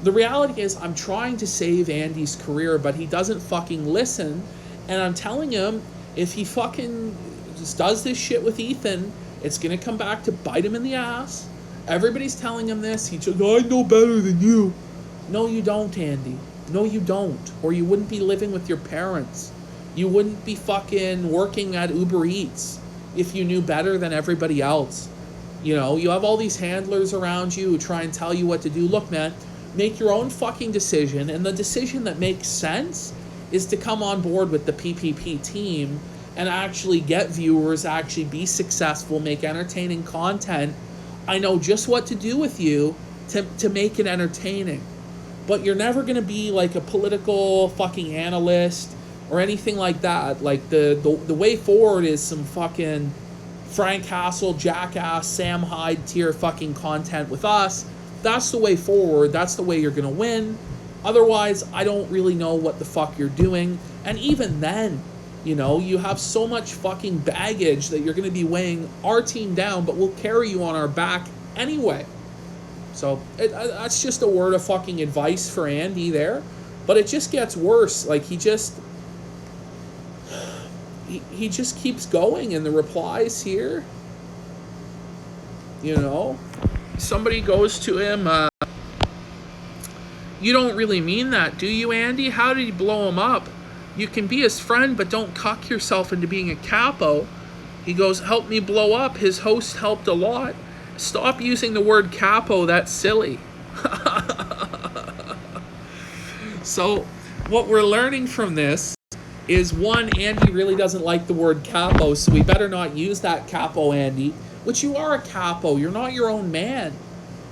The reality is I'm trying to save Andy's career, but he doesn't fucking listen. And I'm telling him, if he fucking just does this shit with Ethan, it's going to come back to bite him in the ass. Everybody's telling him this. He just, I know better than you. No, you don't, Andy. No, you don't. Or you wouldn't be living with your parents. You wouldn't be fucking working at Uber Eats if you knew better than everybody else. You know, you have all these handlers around you who try and tell you what to do. Look, man, make your own fucking decision. And the decision that makes sense is to come on board with the PPP team and actually get viewers, actually be successful, make entertaining content. I know just what to do with you to make it entertaining. But you're never going to be like a political fucking analyst or anything like that. Like the way forward is some fucking Frank Hassel, jackass, Sam Hyde tier fucking content with us. That's the way forward. That's the way you're going to win. Otherwise, I don't really know what the fuck you're doing. And even then, you know, you have so much fucking baggage that you're going to be weighing our team down, but we'll carry you on our back anyway. So that's just a word of fucking advice for Andy there. But it just gets worse. Like, he just keeps going in the replies here. You know? Somebody goes to him, you don't really mean that, do you, Andy? How did you blow him up? You can be his friend, but don't cuck yourself into being a capo. He goes, help me blow up. His host helped a lot. Stop using the word capo. That's silly. So what we're learning from this is, one, Andy really doesn't like the word capo, so we better not use that capo, Andy. Which you are a capo. You're not your own man.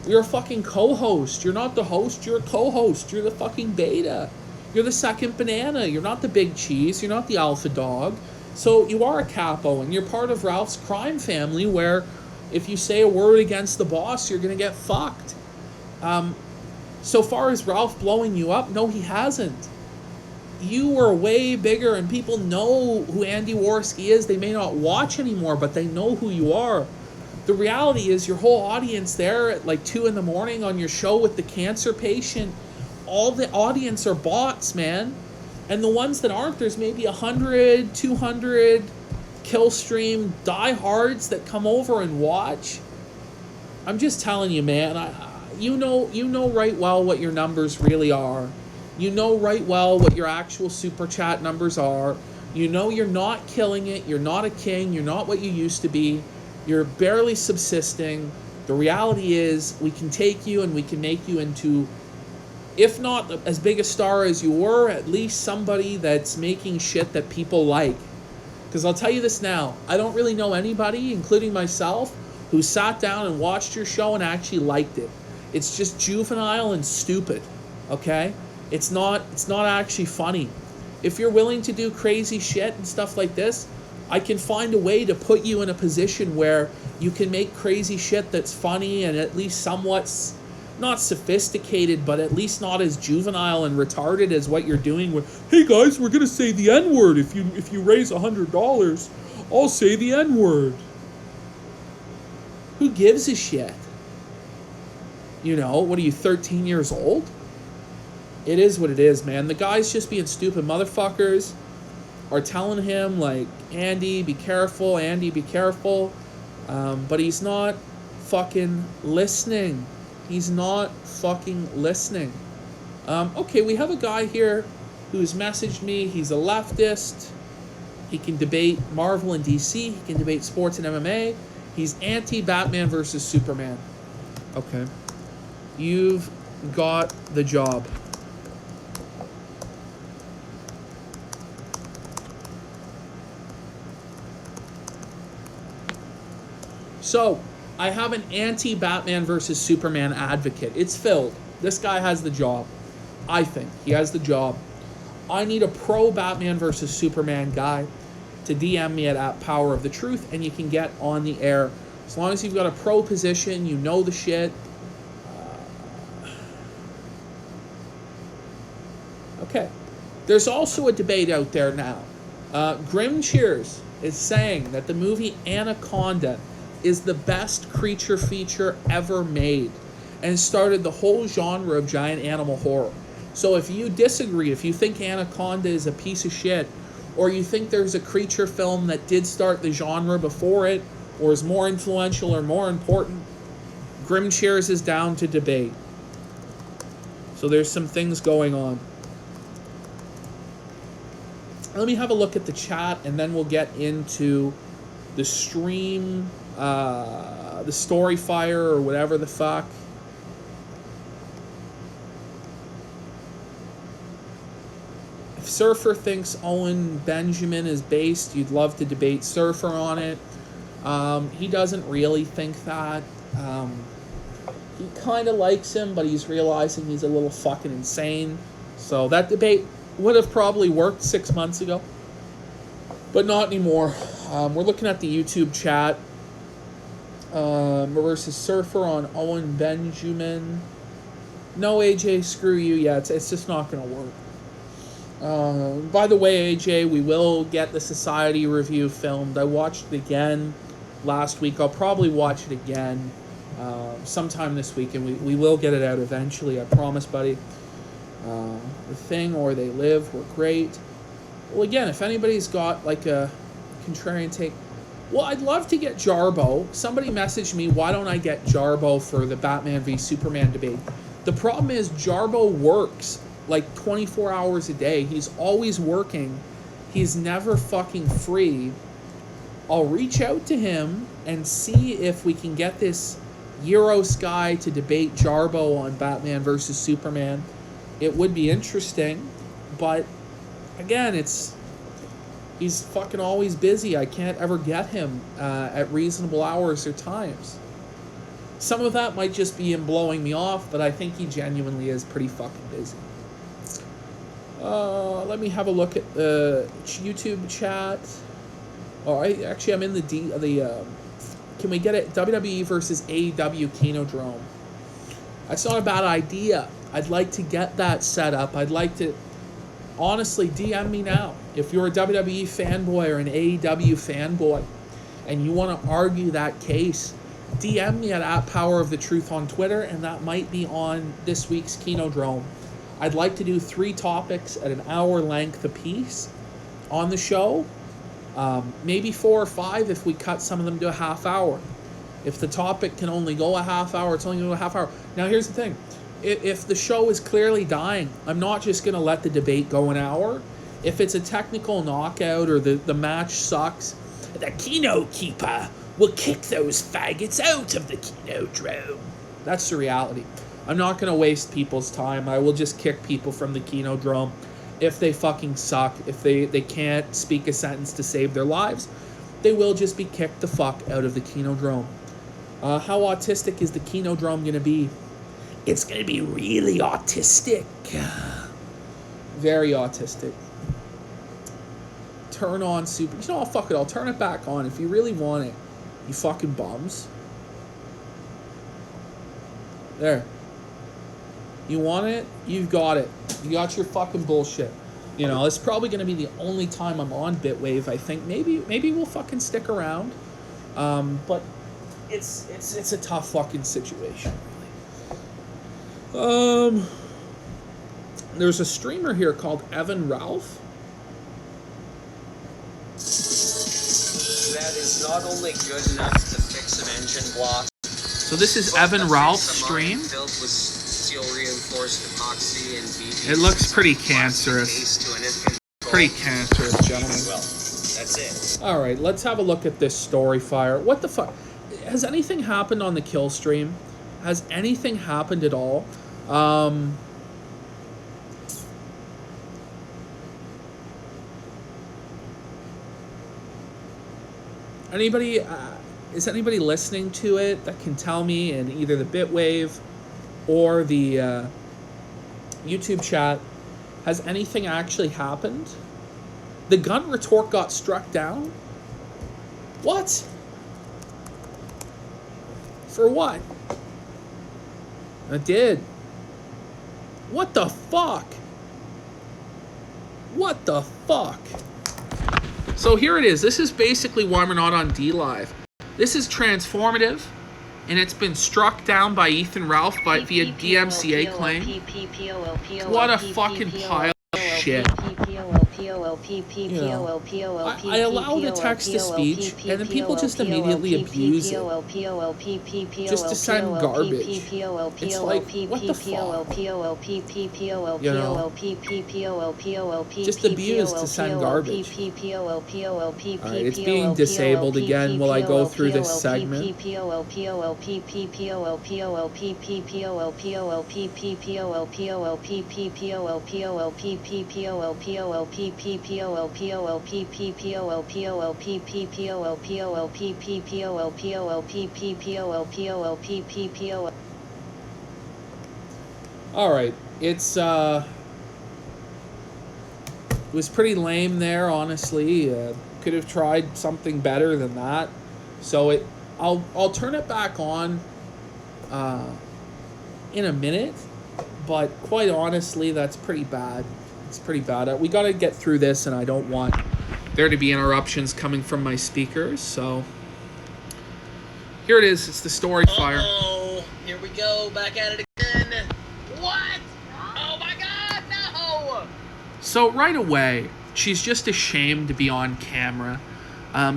You're a fucking co-host. You're not the host. You're a co-host. You're the fucking beta. You're the second banana. You're not the big cheese. You're not the alpha dog. So you are a capo, and you're part of Ralph's crime family where if you say a word against the boss, you're going to get fucked. So far as Ralph blowing you up, no, he hasn't. You were way bigger, and people know who Andy Worski is. They may not watch anymore, but they know who you are. The reality is your whole audience there at like 2 a.m. on your show with the cancer patient, all the audience are bots, man. And the ones that aren't, there's maybe 100, 200 kill stream diehards that come over and watch. I'm just telling you, man, you know right well what your numbers really are. You know right well what your actual super chat numbers are. You know you're not killing it. You're not a king. You're not what you used to be. You're barely subsisting. The reality is we can take you and we can make you into, if not as big a star as you were, at least somebody that's making shit that people like. Because I'll tell you this now, I don't really know anybody, including myself, who sat down and watched your show and actually liked it. It's just juvenile and stupid, okay? It's not actually funny. If you're willing to do crazy shit and stuff like this, I can find a way to put you in a position where you can make crazy shit that's funny and at least somewhat, not sophisticated, but at least not as juvenile and retarded as what you're doing with, hey guys, we're going to say the N-word. If you raise $100, I'll say the N-word. Who gives a shit? You know, what are you, 13 years old? It is what it is, man. The guys just being stupid motherfuckers are telling him, like, Andy, be careful, Andy, be careful. But he's not fucking listening. He's not fucking listening. Okay, we have a guy here who's messaged me. He's a leftist. He can debate Marvel and DC. He can debate sports and MMA. He's anti-Batman versus Superman. Okay. You've got the job. So, I have an anti-Batman versus Superman advocate. It's filled. This guy has the job. I think he has the job. I need a pro Batman versus Superman guy to DM me at Power of the Truth, and you can get on the air. As long as you've got a pro position, you know the shit. Okay. There's also a debate out there now. Grim Cheers is saying that the movie Anaconda is the best creature feature ever made and started the whole genre of giant animal horror. So if you disagree, if you think Anaconda is a piece of shit, or you think there's a creature film that did start the genre before it, or is more influential or more important, Grim Cheers is down to debate. So there's some things going on. Let me have a look at the chat, and then we'll get into the stream, the story fire, or whatever the fuck. If Surfer thinks Owen Benjamin is based, you'd love to debate Surfer on it. He doesn't really think that. He kind of likes him, but he's realizing he's a little fucking insane. So that debate would have probably worked 6 months ago, but not anymore. We're looking at the YouTube chat. Versus Surfer on Owen Benjamin. No, AJ, screw you. Yeah, it's just not going to work. By the way, AJ, we will get the Society review filmed. I watched it again last week. I'll probably watch it again sometime this week, and we will get it out eventually. I promise, buddy. The Thing or They Live were great. Well, again, if anybody's got like a contrarian take, well, I'd love to get Jarbo. Somebody messaged me, why don't I get Jarbo for the Batman v Superman debate? The problem is Jarbo works like 24 hours a day. He's always working. He's never fucking free. I'll reach out to him and see if we can get this Euros guy to debate Jarbo on Batman versus Superman. It would be interesting, but again, he's fucking always busy. I can't ever get him at reasonable hours or times. Some of that might just be him blowing me off, but I think he genuinely is pretty fucking busy. Let me have a look at the YouTube chat. Oh, I'm in the can we get it? WWE versus AEW Kinodrome. That's not a bad idea. I'd like to get that set up. I'd like to, honestly, DM me now. If you're a WWE fanboy or an AEW fanboy and you want to argue that case, DM me at Power of the Truth on Twitter, and that might be on this week's Kinodrome. I'd like to do 3 topics at an hour length apiece on the show. Maybe 4 or 5 if we cut some of them to a half hour. If the topic can only go a half hour, it's only going to go a half hour. Now, here's the thing. If the show is clearly dying, I'm not just going to let the debate go an hour. If it's a technical knockout or the match sucks, the Kino Keeper will kick those faggots out of the Kinodrome. That's the reality. I'm not going to waste people's time. I will just kick people from the Kinodrome if they fucking suck. If they can't speak a sentence to save their lives, they will just be kicked the fuck out of the Kinodrome. How autistic is the Kinodrome going to be? It's going to be really autistic. Very autistic. Turn on super... You know what? Fuck it. I'll turn it back on if you really want it. You fucking bums. There. You want it? You've got it. You got your fucking bullshit. You know, it's probably going to be the only time I'm on Bitwave, I think. Maybe we'll fucking stick around. But it's a tough fucking situation. There's a streamer here called Evan Ralph. That is not only good enough to fix an engine block. So this is Evan Ralph's stream. Filled with steel reinforced epoxy and BB. It looks pretty cancerous. Pretty cancerous, gentlemen. Well, that's it. All right, let's have a look at this story fire. What the fuck? Has anything happened on the kill stream? Has anything happened at all? Anybody? Is anybody listening to it that can tell me in either the Bitwave or the YouTube chat, has anything actually happened? The gun retort got struck down? What? For what? It did. What the fuck? What the fuck? So here it is. This is basically why we're not on D-Live. This is transformative, and it's been struck down by Ethan Ralph via DMCA claim. What a fucking pile of shit. You know, I allow the text-to-speech, and then people just immediately abuse it. Just to send garbage. It's like, what the fuck? You know? Just abuse to send garbage. Alright, it's being disabled again. Will I go through this segment? Alright, it's it was pretty lame there, honestly. Could have tried something better than that. So I'll turn it back on in a minute, but quite honestly, that's pretty bad. It's pretty bad. We got to get through this, and I don't want there to be interruptions coming from my speakers. So here it is. It's the story fire. Oh, here we go. Back at it again. What? Oh my God, no! So right away, she's just ashamed to be on camera.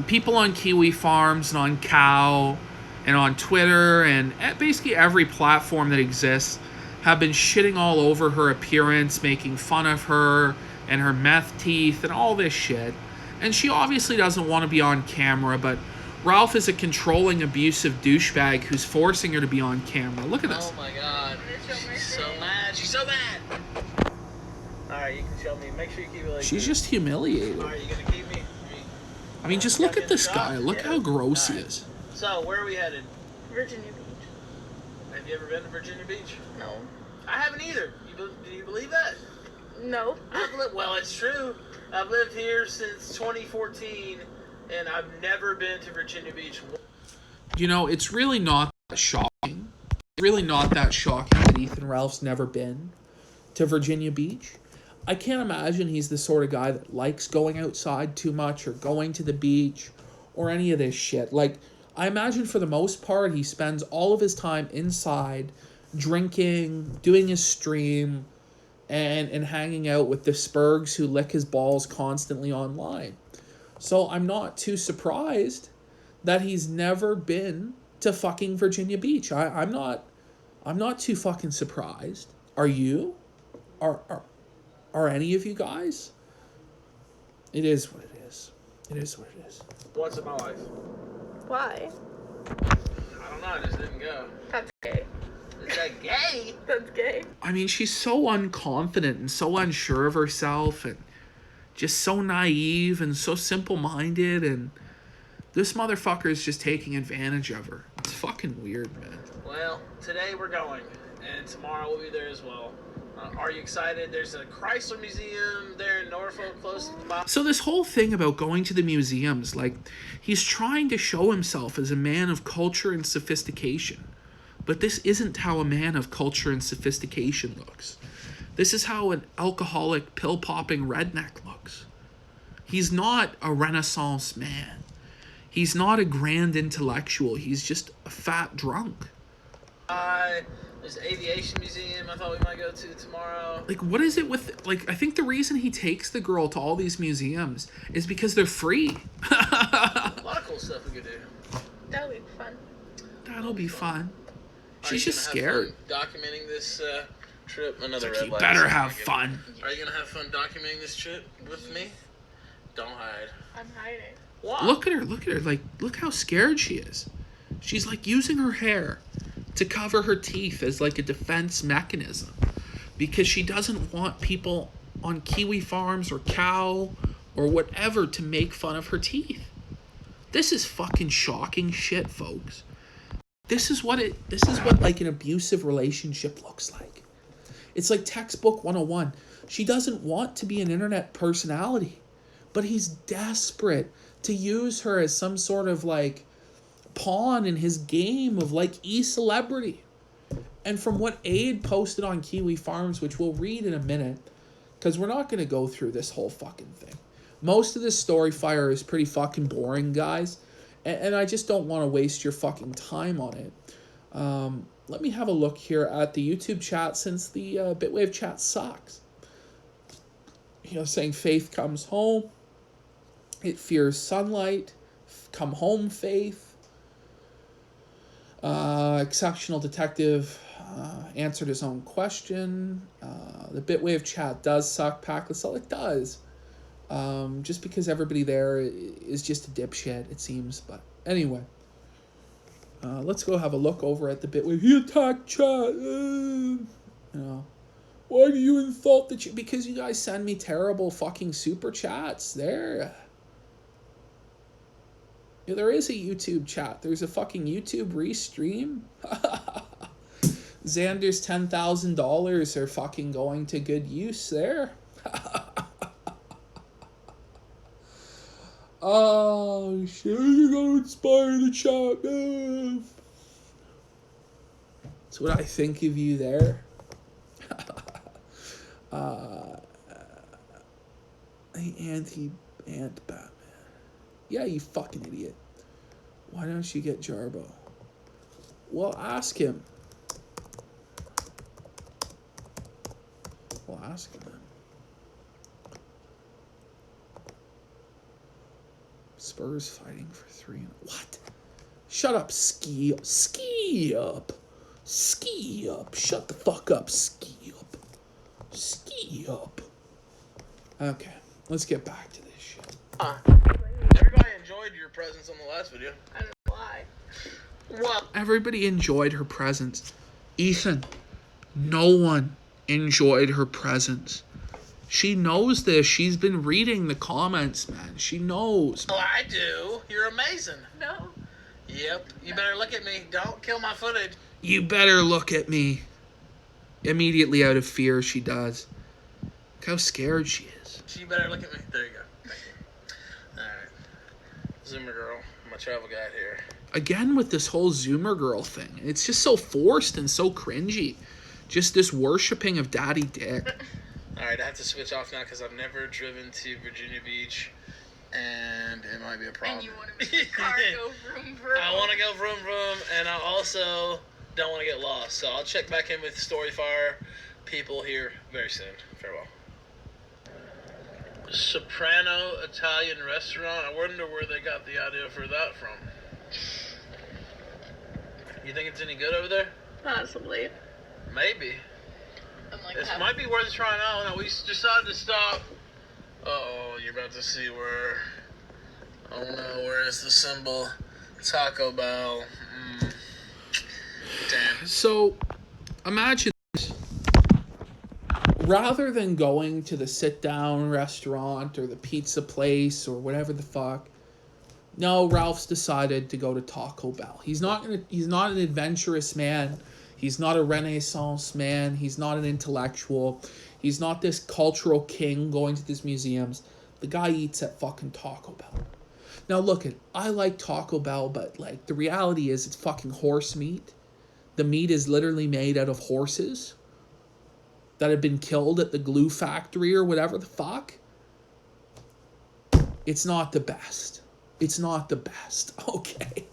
People on Kiwi Farms and on Cow and on Twitter and basically every platform that exists have been shitting all over her appearance, making fun of her and her meth teeth and all this shit. And she obviously doesn't want to be on camera, but Ralph is a controlling, abusive douchebag who's forcing her to be on camera. Look at this. Oh my God. She's so mad. She's so mad. Alright, you can show me. Make sure you keep it like She's just humiliated. Alright, you gonna keep me? I mean, just look at this guy. Look how gross he is. So, where are we headed? Virginia Beach. Have you ever been to Virginia Beach? No. I haven't either. Do you believe that? No. Well, it's true. I've lived here since 2014, and I've never been to Virginia Beach. You know, it's really not that shocking. It's really not that shocking that Ethan Ralph's never been to Virginia Beach. I can't imagine he's the sort of guy that likes going outside too much or going to the beach or any of this shit. Like, I imagine for the most part he spends all of his time inside, drinking, doing his stream, and hanging out with the Spurgs who lick his balls constantly online. So I'm not too surprised that he's never been to fucking Virginia Beach. I'm not too fucking surprised. Are you? Are any of you guys? It is what it is. It is what it is. Once in my life. Why? I don't know, I just didn't go. That's gay. Is that gay? That's gay. I mean, she's so unconfident and so unsure of herself and just so naive and so simple-minded, and this motherfucker is just taking advantage of her. It's fucking weird, man. Well, today we're going, and tomorrow we'll be there as well. Are you excited? There's a Chrysler Museum there in Norfolk, close to the bottom. So this whole thing about going to the museums, like, he's trying to show himself as a man of culture and sophistication. But this isn't how a man of culture and sophistication looks. This is how an alcoholic, pill-popping redneck looks. He's not a Renaissance man. He's not a grand intellectual. He's just a fat drunk. There's an aviation museum I thought we might go to tomorrow. Like, what is it with... Like, I think the reason he takes the girl to all these museums is because they're free. A lot of cool stuff we could do. That'll be fun. That'll be fun. She's just scared. Documenting this trip. Another like, red you light. better have fun. Are you gonna have fun documenting this trip with me? Don't hide. I'm hiding. What? Look at her. Look at her. Like, look how scared she is. She's like using her hair to cover her teeth as like a defense mechanism because she doesn't want people on Kiwi Farms or Cow or whatever to make fun of her teeth. This is fucking shocking shit, folks. This is what like an abusive relationship looks like. It's like textbook 101. She doesn't want to be an internet personality, but he's desperate to use her as some sort of like pawn in his game of like e-celebrity. And from what Aid posted on Kiwi Farms, which we'll read in a minute, because we're not going to go through this whole fucking thing. Most of this story fire is pretty fucking boring, guys. And I just don't want to waste your fucking time on it. Let me have a look here at the YouTube chat since the Bitwave chat sucks. You know, saying Faith comes home. It fears sunlight. Come home, Faith. Exceptional detective answered his own question. The Bitwave chat does suck, Packless. It does. Just because everybody there is just a dipshit, it seems. But anyway, let's go have a look over at the Bitwave. He attacked chat. You know, why do you insult the chat? Because you guys send me terrible fucking super chats. There. Yeah, there is a YouTube chat. There's a fucking YouTube restream. Xander's $10,000 are fucking going to good use there. Oh shit, you're gonna inspire the chat, man. That's what I think of you there. Ant-Batman. Yeah, you fucking idiot. Why don't you get Jarbo? Well, ask him. We'll ask him then. Spurs fighting for 3. What? Shut up, ski up. Ski up. Ski up. Shut the fuck up, ski up. Ski up. Okay, let's get back to this shit. Everybody enjoyed your presence on the last video. I don't know why. Well, everybody enjoyed her presence. Ethan, no one enjoyed her presence. She knows this. She's been reading the comments, man. She knows. Well, I do. You're amazing. No. Yep. You better look at me. Don't kill my footage. You better look at me. Immediately out of fear, she does. Look how scared she is. You better look at me. There you go. Thank you. Alright. Zoomer girl. My travel guide here. Again with this whole Zoomer girl thing. It's just so forced and so cringy. Just this worshipping of Daddy Dick. Alright, I have to switch off now because I've never driven to Virginia Beach, and it might be a problem. And you want to make the car go vroom vroom. I want to go vroom vroom, and I also don't want to get lost. So I'll check back in with Storyfire people here very soon. Farewell. Soprano Italian restaurant. I wonder where they got the idea for that from. You think it's any good over there? Possibly. Maybe. Like this might be worth trying out. No, we decided to stop. Uh-oh, you're about to see where... Oh no, where is the symbol? Taco Bell. Damn. So, imagine this. Rather than going to the sit-down restaurant or the pizza place or whatever the fuck, no, Ralph's decided to go to Taco Bell. He's not an adventurous man. He's not a Renaissance man. He's not an intellectual. He's not this cultural king going to these museums. The guy eats at fucking Taco Bell. Now look, I like Taco Bell, but like the reality is it's fucking horse meat. The meat is literally made out of horses that have been killed at the glue factory or whatever the fuck. It's not the best. It's not the best, okay?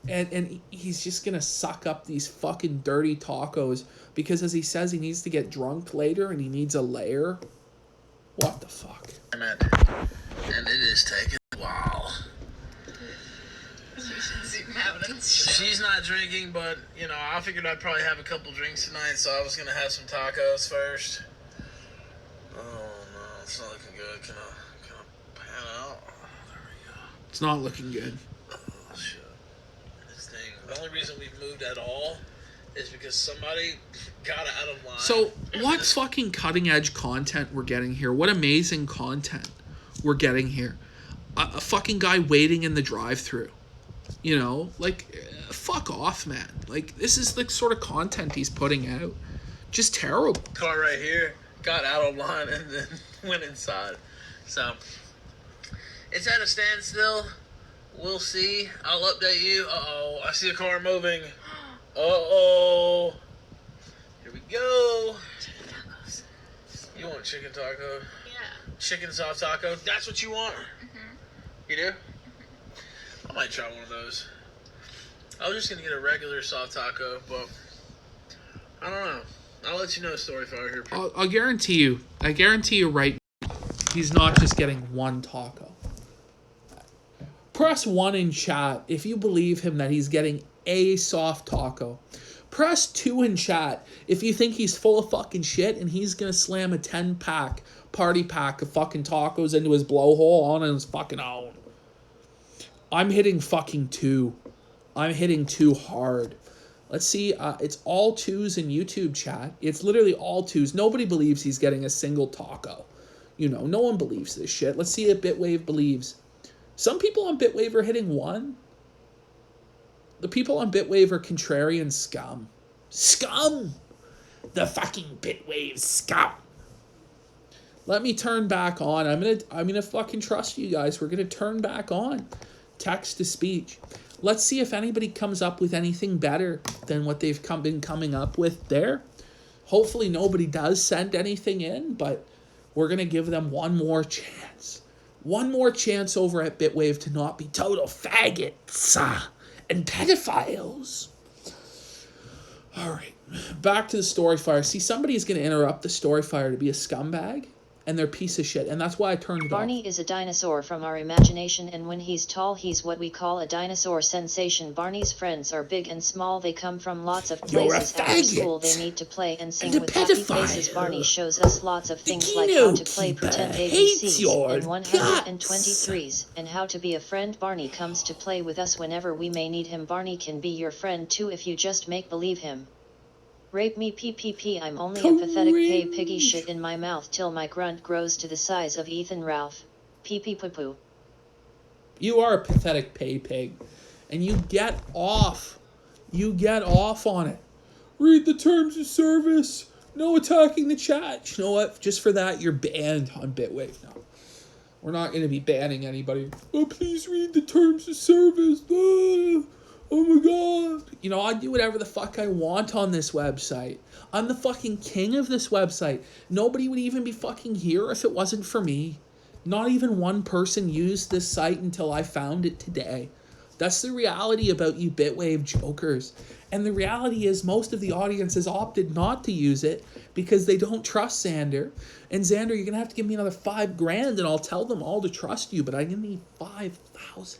And he's just gonna suck up these fucking dirty tacos because, as he says, he needs to get drunk later and he needs a layer. What the fuck? And it is taking a while. She's not drinking, but you know, I figured I'd probably have a couple drinks tonight, so I was gonna have some tacos first. Oh no, it's not looking good. Can I pan out? Oh, there we go. It's not looking good. Oh shit. This thing. The only reason we've moved at all is because somebody got out of line. So, what fucking cutting edge content we're getting here? What amazing content we're getting here? A fucking guy waiting in the drive-thru. You know, like, fuck off, man. Like, this is the sort of content he's putting out. Just terrible. Car right here got out of line and then went inside. So it's at a standstill. We'll see. I'll update you. Uh-oh, I see a car moving. Uh-oh. Here we go. Chicken tacos. You want chicken taco? Yeah. Chicken soft taco? That's what you want? Mm-hmm. You do? I might try one of those. I was just going to get a regular soft taco, but I don't know. I'll let you know, Storyfire here. I'll guarantee you right now, he's not just getting one taco. Press 1 in chat if you believe him that he's getting a soft taco. Press 2 in chat if you think he's full of fucking shit and he's gonna slam a 10-pack, party pack of fucking tacos into his blowhole on his fucking own. I'm hitting fucking 2. I'm hitting 2 hard. Let's see, it's all 2s in YouTube chat. It's literally all 2s. Nobody believes he's getting a single taco. You know, no one believes this shit. Let's see if Bitwave believes. Some people on Bitwave are hitting 1. The people on Bitwave are contrarian scum. Scum! The fucking Bitwave scum. Let me turn back on. I'm gonna fucking trust you guys. We're gonna turn back on text to speech. Let's see if anybody comes up with anything better than what they've been coming up with there. Hopefully nobody does send anything in, but we're gonna give them one more chance. One more chance over at Bitwave to not be total faggots and pedophiles. All right, back to the Storyfire. See, somebody's going to interrupt the Storyfire to be a scumbag, and they're a piece of shit, and that's why I turned it off. Barney is a dinosaur from our imagination, and when he's tall he's what we call a dinosaur sensation. Barney's friends are big and small. They come from lots of places. After school they need to play and sing with happy faces. Barney shows us lots of things like how to play pretend ABCs and 123s, and how to be a friend. Barney comes to play with us whenever we may need him. Barney can be your friend too if you just make believe him. Rape me PPP. I'm only a pathetic pay piggy shit in my mouth till my grunt grows to the size of Ethan Ralph. PP poo poo. You are a pathetic pay pig. And you get off. You get off on it. Read the terms of service. No attacking the chat. You know what? Just for that, you're banned on Bitwave now. We're not going to be banning anybody. Oh, please read the terms of service. Oh my god. You know, I do whatever the fuck I want on this website. I'm the fucking king of this website. Nobody would even be fucking here if it wasn't for me. Not even one person used this site until I found it today. That's the reality about you Bitwave jokers. And the reality is most of the audience has opted not to use it because they don't trust Xander. And Xander, you're going to have to give me another $5,000 and I'll tell them all to trust you, but I need $5,000.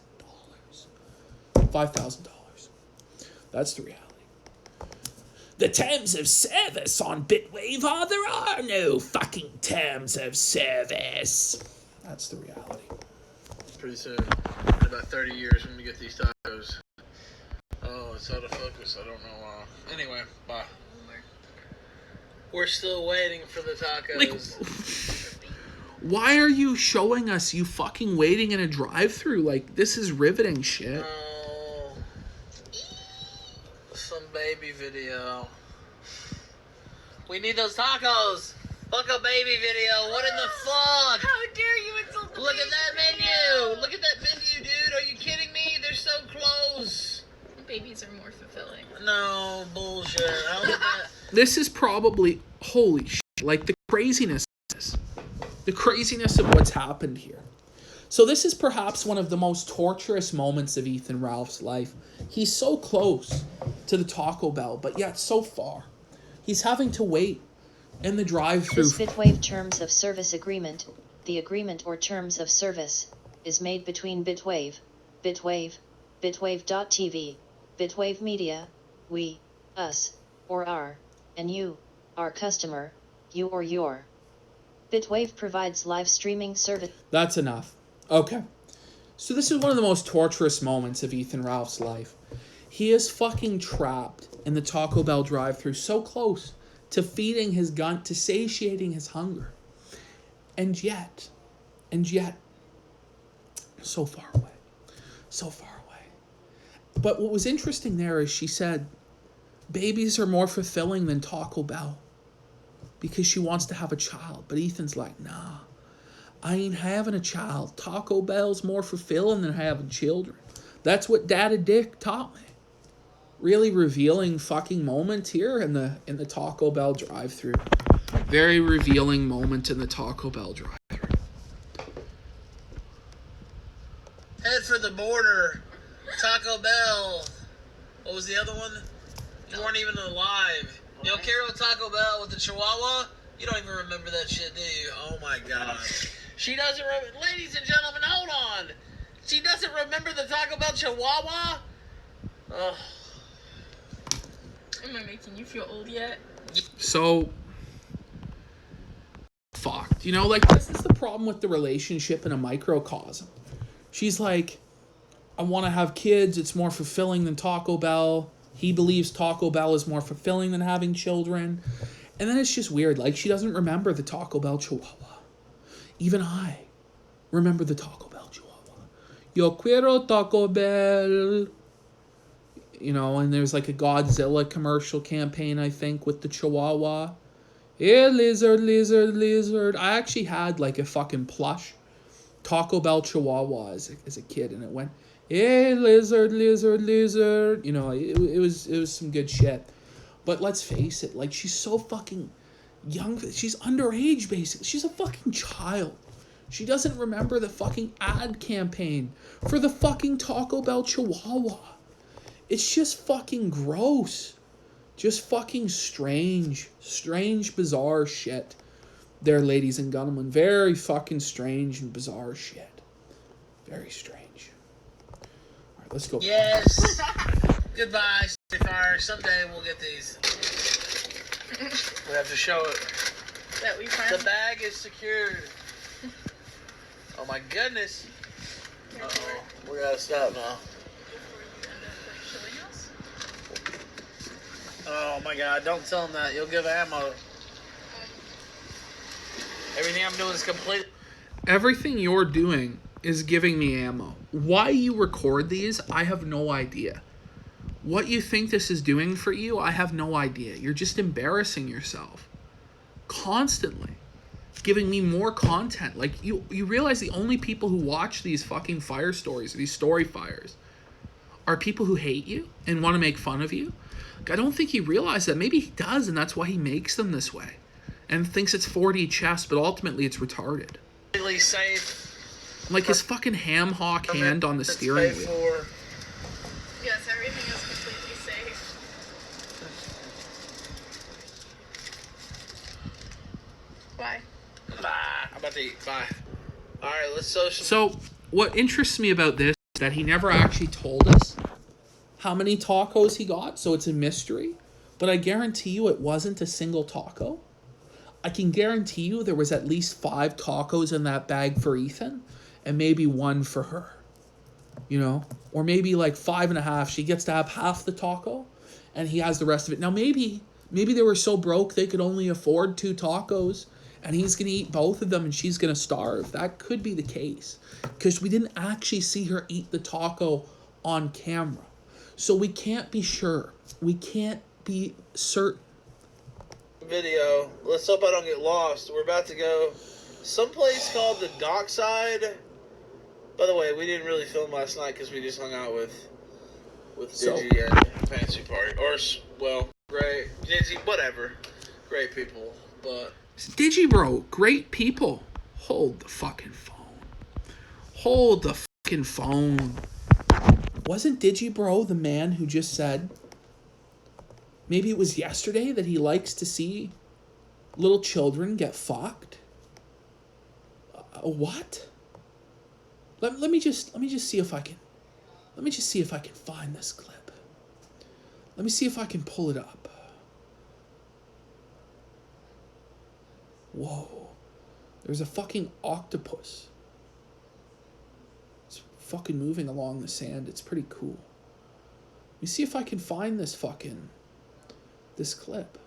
$5,000. That's the reality. The terms of service on Bitwave are there are no fucking terms of service. That's the reality. Pretty soon, in about 30 years, when we get these tacos. Oh, it's out of focus. I don't know why. Anyway, bye. We're still waiting for the tacos. Why are you showing us you fucking waiting in a drive-thru? Like, this is riveting shit. Some baby video. We need those tacos. Fuck a baby video. What in the fuck? How dare you insult the Look baby at that menu. Look at that menu, dude. Are you kidding me? They're so close. Babies are more fulfilling. No, bullshit. I don't get that. This is probably, holy shit, like the craziness of this. The craziness of what's happened here. So this is perhaps one of the most torturous moments of Ethan Ralph's life. He's so close to the Taco Bell, but yet so far. He's having to wait in the drive-thru. This Bitwave Terms of Service Agreement, the agreement or terms of service, is made between Bitwave, Bitwave.tv, Bitwave Media, we, us, or our, and you, our customer, you or your. Bitwave provides live streaming service. That's enough. Okay. So this is one of the most torturous moments of Ethan Ralph's life. He is fucking trapped in the Taco Bell drive-thru, so close to feeding his gun, to satiating his hunger. And yet, so far away. So far away. But what was interesting there is she said, babies are more fulfilling than Taco Bell. because she wants to have a child. But Ethan's like, nah, I ain't having a child. Taco Bell's more fulfilling than having children. That's what Daddy Dick taught me. Really revealing fucking moment here in the Taco Bell drive-thru. Very revealing moment in the Taco Bell drive-thru. Head for the border. Taco Bell. What was the other one? You weren't even alive. Yo quiero Taco Bell with the Chihuahua? You don't even remember that shit, do you? Oh my god. She doesn't remember. Ladies and gentlemen, hold on. She doesn't remember the Taco Bell Chihuahua? Ugh. Am I making you feel old yet? So, fucked. You know, like, this is the problem with the relationship in a microcosm. She's like, I want to have kids. It's more fulfilling than Taco Bell. He believes Taco Bell is more fulfilling than having children. And then it's just weird. Like, she doesn't remember the Taco Bell Chihuahua. Even I remember the Taco Bell Chihuahua. Yo quiero Taco Bell. You know, and there's like a Godzilla commercial campaign, I think, with the Chihuahua. Yeah, lizard, lizard, lizard. I actually had like a fucking plush Taco Bell Chihuahua as a kid, and it went, hey, lizard, lizard, lizard. You know, it was some good shit. But let's face it, like, she's so fucking young. She's underage, basically. She's a fucking child. She doesn't remember the fucking ad campaign for the fucking Taco Bell Chihuahua. It's just fucking gross. Just fucking strange, bizarre shit. There, ladies and gentlemen. Very fucking strange and bizarre shit. Very strange. All right, let's go. Yes. Goodbye, Fire. Someday we'll get these. We have to show it. That we find. The bag is secured. Oh my goodness. Uh-oh. We gotta stop now. Oh my god, don't tell him that. You'll give ammo. Everything I'm doing is complete. Everything you're doing is giving me ammo. Why you record these, I have no idea. What you think this is doing for you, I have no idea. You're just embarrassing yourself. Constantly. Giving me more content. Like, you realize the only people who watch these fucking fire stories, these story fires, are people who hate you and want to make fun of you. Like, I don't think he realized that. Maybe he does, and that's why he makes them this way. And thinks it's 4D chess, but ultimately it's retarded. Completely safe. Like his fucking ham hock hand on the steering wheel. Yes, everything is completely safe. Bye. Bye. I'm about to eat. Bye. Alright, let's social. So, what interests me about this is that he never actually told us how many tacos he got, so it's a mystery. But I guarantee you it wasn't a single taco. I can guarantee you there was at least 5 tacos in that bag for Ethan, and maybe 1 for her. You know? Or maybe like 5.5. She gets to have half the taco, and he has the rest of it. Now maybe they were so broke they could only afford 2 tacos, and he's going to eat both of them and she's going to starve. That could be the case. Because we didn't actually see her eat the taco on camera. So we can't be sure. We can't be certain. Video. Let's hope I don't get lost. We're about to go someplace called the Dockside. By the way, we didn't really film last night because we just hung out with Digi and Fancy Party. Or, well, great. Digi, whatever. Great people. But Digi bro, great people. Hold the fucking phone. Hold the fucking phone. Wasn't Digi bro the man who just said, maybe it was yesterday, that he likes to see little children get fucked? What? Let me just see if I can. Let me just see if I can find this clip. Let me see if I can pull it up. Whoa. There's a fucking octopus. It's fucking moving along the sand. It's pretty cool. Let me see if I can find this clip.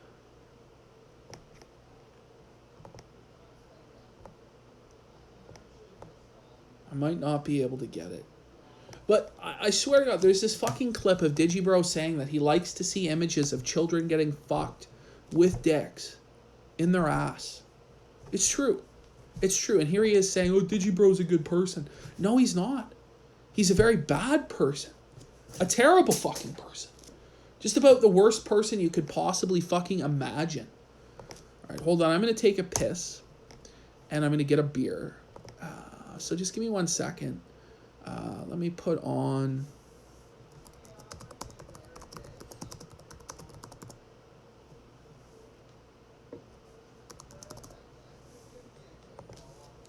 I might not be able to get it. But I swear to God, there's this fucking clip of Digibro saying that he likes to see images of children getting fucked with dicks. in their ass. It's true. It's true. And here he is saying, oh, Digibro's a good person. No, he's not. He's a very bad person. A terrible fucking person. Just about the worst person you could possibly fucking imagine. All right, hold on. I'm going to take a piss. And I'm going to get a beer. So just give me 1 second. Let me put on...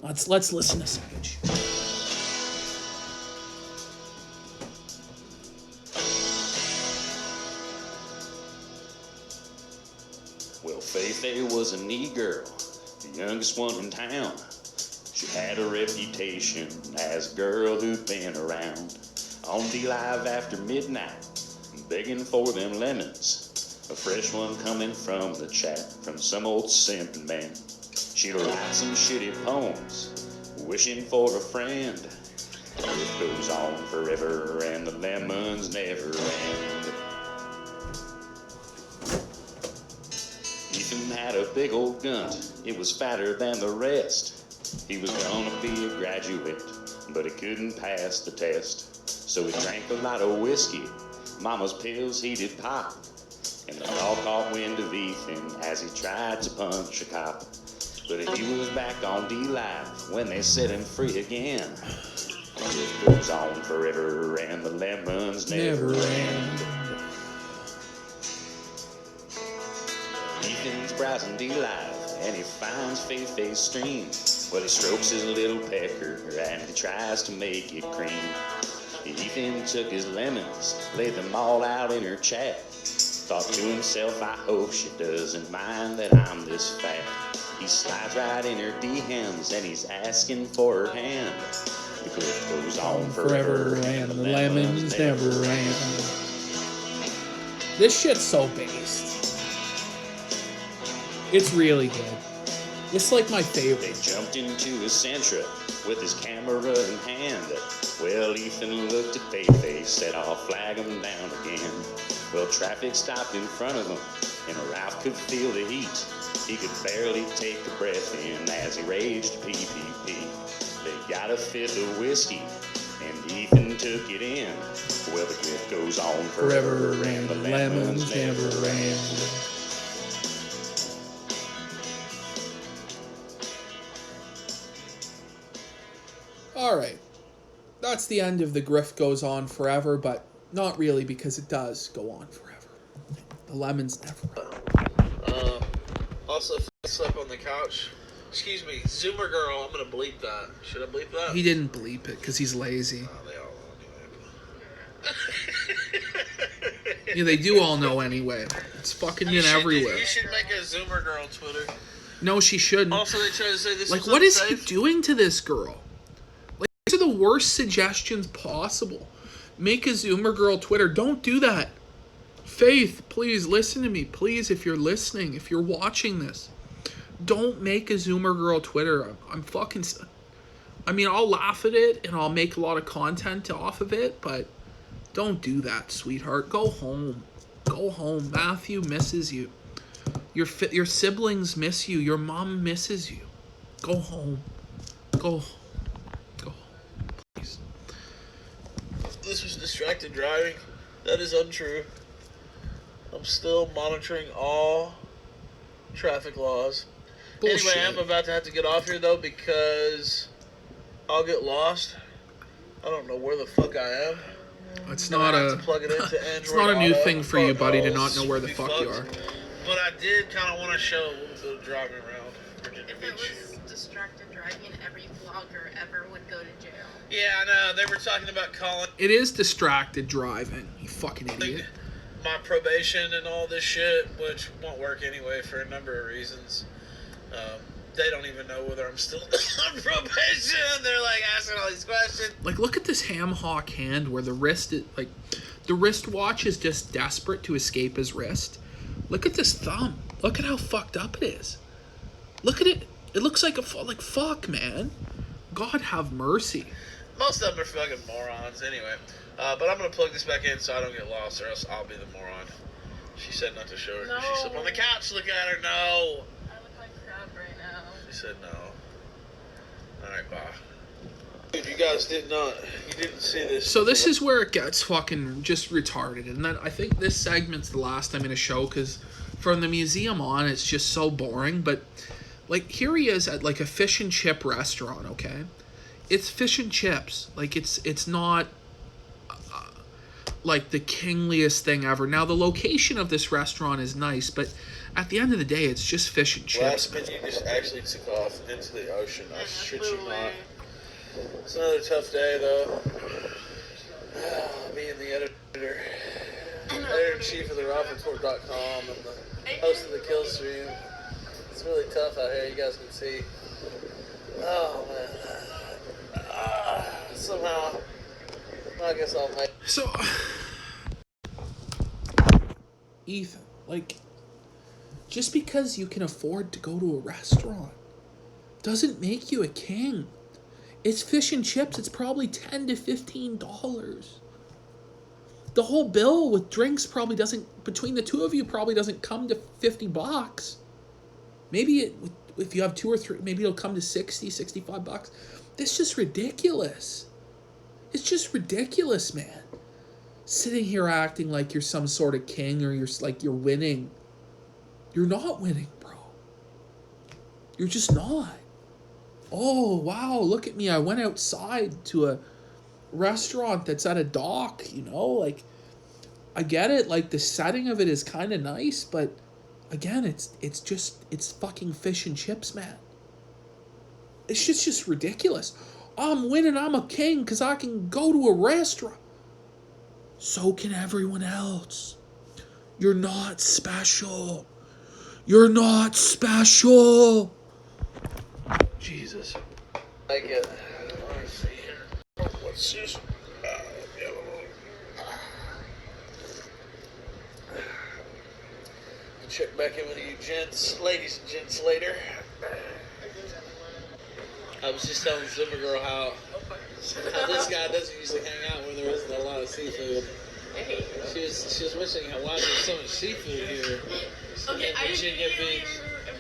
Let's listen to Sage. Well, Faith was a neat girl, the youngest one in town. She had a reputation as a girl who'd been around on D-Live after midnight, begging for them lemons. A fresh one coming from the chat from some old simping man. She'd write some shitty poems, wishing for a friend. It goes on forever and the lemons never end. Ethan had a big old gun, it was fatter than the rest. He was gonna be a graduate, but he couldn't pass the test. So he drank a lot of whiskey, mama's pills he did pop. And the all caught wind of Ethan as he tried to punch a cop. But he was back on D-Live when they set him free again. It goes on forever and the lemons never end. Ethan's browsing D-Live and he finds Faith stream. Well, he strokes his little pecker and he tries to make it cream. Ethan took his lemons, laid them all out in her chat. Thought to himself, I hope she doesn't mind that I'm this fat. He slides right in her DMs and he's asking for her hand. The clip goes on forever and the lemons never end. This shit's so based. It's really good. It's like my favorite. They jumped into his Sentra with his camera in hand. Well, Ethan looked at Faith, said, I'll flag him down again. Well, traffic stopped in front of him, and Ralph could feel the heat. He could barely take a breath in as he raged PPP. They got a fifth of whiskey, and Ethan took it in. Well, the clip goes on forever, and the lemons never end. All right. That's the end of the grift goes on forever, but not really because it does go on forever. The lemons never end. Also, if I slept on the couch, excuse me, Zoomer girl, I'm going to bleep that. Should I bleep that? He didn't bleep it because he's lazy. They all know. Yeah, they do all know anyway. It's fucking in everywhere. You should make a Zoomer girl Twitter. No, she shouldn't. Also, they try to say this like, was what unsafe. is he doing to this girl? Like, these are the worst suggestions possible. Make a Zoomer girl Twitter. Don't do that. Faith, please listen to me. Please, if you're listening, if you're watching this, don't make a Zoomer girl Twitter. I'm fucking... I mean, I'll laugh at it and I'll make a lot of content off of it, but don't do that, sweetheart. Go home. Go home. Matthew misses you. Your siblings miss you. Your mom misses you. Go home. Go home. Go home, please. This was distracted driving. That is untrue. I'm still monitoring all traffic laws. Bullshit. Anyway, I'm about to have to get off here, though, because I'll get lost. I don't know where the fuck I am. It's not a plug it into it's not a new thing for you, buddy, to not know where the fuck you are. But I did kind of want to show a little bit of driving around Virginia Beach. If it was distracted driving, every vlogger ever would go to jail. Yeah, I know. They were talking about calling It is distracted driving, you fucking idiot. my probation and all this shit, which won't work anyway for a number of reasons. They don't even know whether I'm still on probation. They're like asking all these questions. Like, look at this ham hock hand where the wrist is, like, the wristwatch is just desperate to escape his wrist. Look at this thumb. Look at how fucked up it is. Look at it. It looks like fuck, man. God have mercy. Most of them are fucking morons anyway. But I'm going to plug this back in so I don't get lost, or else I'll be the moron. She said not to show her. No. She slept on the couch. Look at her. No. I look like said no. Alright, bye. Dude, you guys didn't see this. So this is where it gets fucking just retarded. And then I think this segment's the last I'm going to show because from the museum on, it's just so boring. But, like, here he is at, like, a fish and chip restaurant, okay? It's fish and chips. Like, it's not, like, the kingliest thing ever. Now, the location of this restaurant is nice, but at the end of the day, it's just fish and chips. Last minute, you just actually took off into the ocean. I shit you not. It's another tough day, though. Being the editor-in-chief of the RalphReport.com and the host of the Kill Stream. It's really tough out here, you guys can see. Oh, man. Somehow, I guess I'll make... So, Ethan, like, just because you can afford to go to a restaurant doesn't make you a king. It's fish and chips. It's probably $10 to $15. The whole bill with drinks probably doesn't, between the two of you, probably doesn't come to $50. Maybe if you have two or three, maybe it'll come to $60, $65. This is just ridiculous. It's just ridiculous, man. Sitting here acting like you're some sort of king or you're winning. You're not winning, bro. You're just not. Oh, wow, look at me. I went outside to a restaurant that's at a dock, you know? Like, I get it. Like, the setting of it is kind of nice, but, again, it's fucking fish and chips, man. It's just ridiculous. I'm winning. I'm a king because I can go to a restaurant. So can everyone else. You're not special. You're not special. Jesus. Like it. Let's see here. What's this? Check back in with you ladies and gents later. I was just telling Zimmer Girl how this guy doesn't usually hang out when there isn't a lot of seafood. She was wishing why there's so much seafood here. Okay, I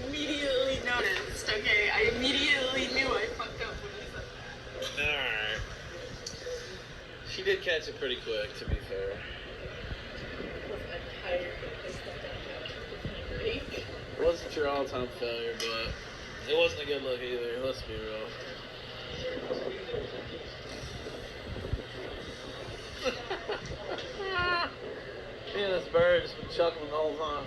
immediately noticed. Okay, I immediately knew I fucked up when I said that. Alright. She did catch it pretty quick, to be fair. It wasn't your all-time failure, but it wasn't a good look either, let's be real. Yeah, this bird's been chuckling the whole time.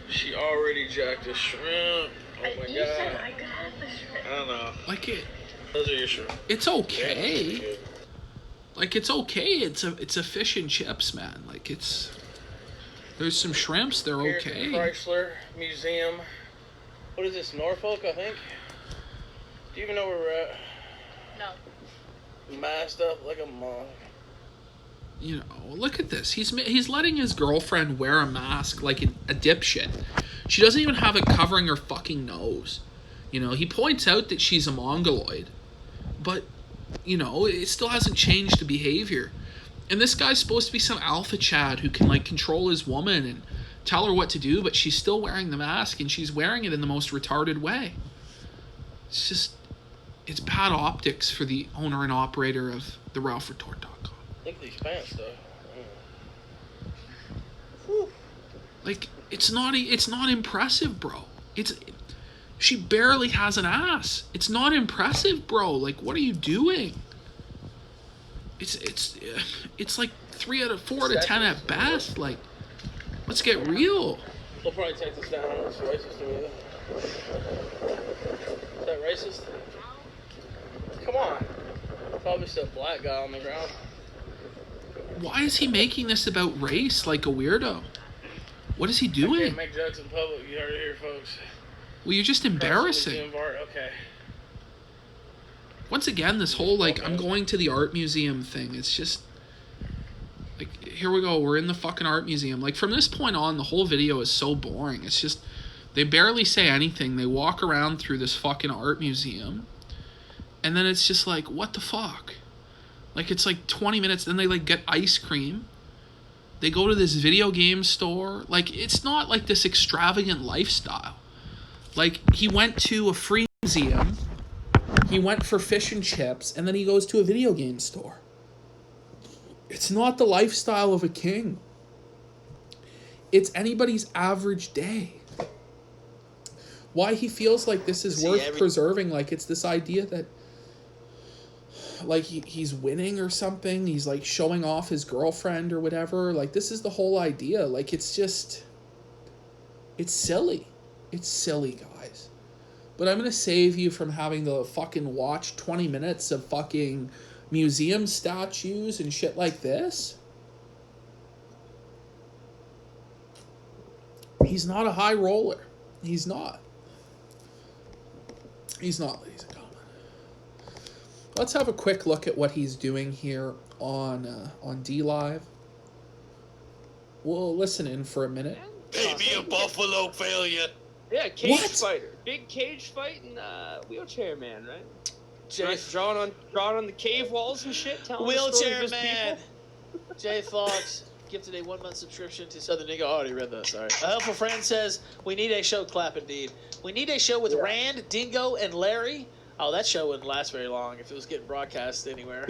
She already jacked a shrimp. Oh my god. You said I got the shrimp. I don't know. Like it. Those are your shrimp. It's okay. Like, it's okay. It's a fish and chips, man. Like, there's some shrimps. They're okay. Chrysler Museum. What is this, Norfolk, I think? Do you even know where we're at? No. Masked up like a monk. You know, look at this. He's letting his girlfriend wear a mask like a dipshit. She doesn't even have it covering her fucking nose. You know, he points out that she's a mongoloid. But, you know, it still hasn't changed the behavior. And this guy's supposed to be some alpha chad who can, like, control his woman and tell her what to do, but she's still wearing the mask, and she's wearing it in the most retarded way. It's bad optics for the owner and operator of the RalphReport.com. Look at these pants, though. Like, it's not impressive, bro. She barely has an ass. It's not impressive, bro. Like, what are you doing? It's like 4 out of 10 at best. Like, let's get real. They'll probably take this down. It's racist to me. Is that racist? Come on. Probably still a black guy on the ground. Why is he making this about race like a weirdo? What is he doing? I can't make jokes in public. You heard it here, folks. Well, you're just embarrassing. Okay. Once again, this whole, like, I'm going to the art museum thing, it's just, like, here we go, we're in the fucking art museum. Like, from this point on, the whole video is so boring. It's just, they barely say anything. They walk around through this fucking art museum, and then it's just like, what the fuck? Like, it's like 20 minutes, then they, like, get ice cream. They go to this video game store. Like, it's not like this extravagant lifestyle. Like, he went to a free museum, he went for fish and chips, and then he goes to a video game store. It's not the lifestyle of a king. It's anybody's average day. Why he feels like this is worth preserving, like it's this idea that like he's winning or something, he's like showing off his girlfriend or whatever. Like, this is the whole idea. Like, it's just, it's silly. It's silly, guys. But I'm gonna save you from having to fucking watch 20 minutes of fucking museum statues and shit like this. He's not a high roller. He's not. He's not, ladies and gentlemen. Let's have a quick look at what he's doing here on D-Live. We'll listen in for a minute. Baby, a buffalo failure. Yeah, cage fighter. Big cage fighting wheelchair man, right? Drawing on the cave walls and shit. Wheelchair man. Jay Fox gifted a 1-month subscription to Southern Nigga. I already read that, sorry. A helpful friend says, we need a show, clap indeed. We need a show with Rand, Dingo, and Larry. Oh, that show wouldn't last very long if it was getting broadcast anywhere.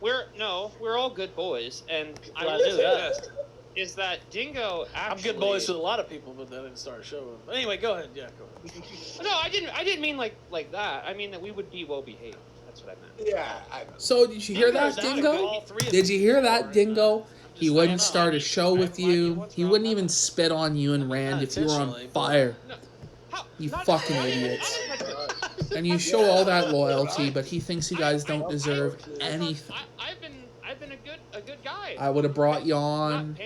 We're all good boys, and I will say that is that Dingo actually. I'm good boys with a lot of people, but that didn't start a show. But anyway, go ahead. Yeah, go ahead. No, I didn't mean like that. I mean that we would be well behaved. That's what I meant. Yeah. So did you hear that, Dingo? Did you hear that, Dingo? He wouldn't start a show with you. He wouldn't even spit on you and Rand if you were on fire. You fucking idiots. And you show all that loyalty, but he thinks you guys don't deserve anything. I've been a good guy. I would have brought you on.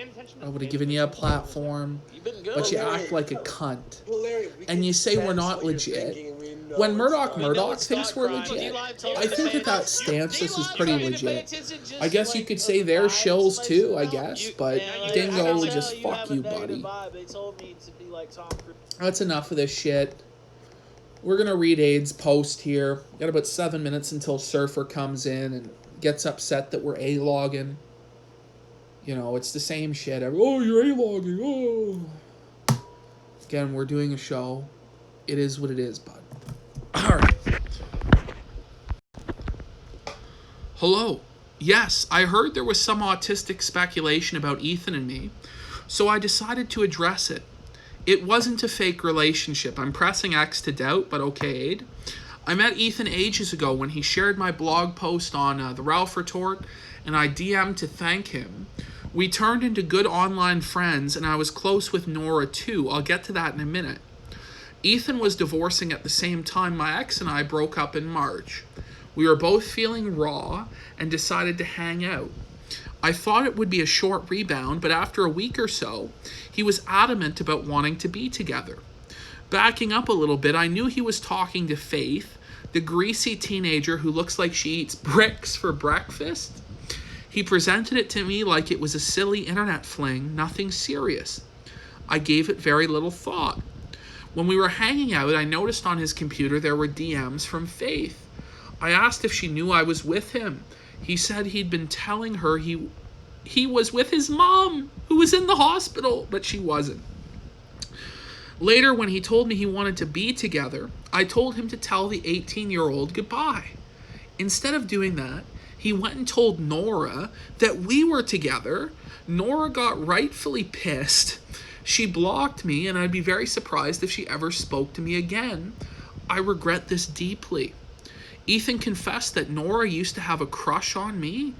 I would have given you a platform. But you act like a cunt. And you say we're not legit. When Murdoch thinks we're legit, I think that stance is pretty legit. I guess you could say they're shills too, I guess. But Dingo would just fuck you, buddy. That's enough of this shit. We're going to read Aid's post here. Got about 7 minutes until Surfer comes in and gets upset that we're A-logging. You know, it's the same shit. Oh, you're A-logging. Oh. Again, we're doing a show. It is what it is, bud. Alright. Hello. Yes, I heard there was some autistic speculation about Ethan and me, so I decided to address it. It wasn't a fake relationship. I'm pressing X to doubt, but okay, Aid. I met Ethan ages ago when he shared my blog post on the Ralph Retort, and I DM'd to thank him. We turned into good online friends, and I was close with Nora too. I'll get to that in a minute. Ethan was divorcing at the same time my ex and I broke up in March. We were both feeling raw and decided to hang out. I thought it would be a short rebound, but after a week or so, he was adamant about wanting to be together. Backing up a little bit, I knew he was talking to Faith, the greasy teenager who looks like she eats bricks for breakfast. He presented it to me like it was a silly internet fling, nothing serious. I gave it very little thought. When we were hanging out, I noticed on his computer there were DMs from Faith. I asked if she knew I was with him. He said he'd been telling her he was with his mom, who was in the hospital, but she wasn't. Later, when he told me he wanted to be together, I told him to tell the 18-year-old goodbye. Instead of doing that, he went and told Nora that we were together. Nora got rightfully pissed. She blocked me, and I'd be very surprised if she ever spoke to me again. I regret this deeply. Ethan confessed that Nora used to have a crush on me.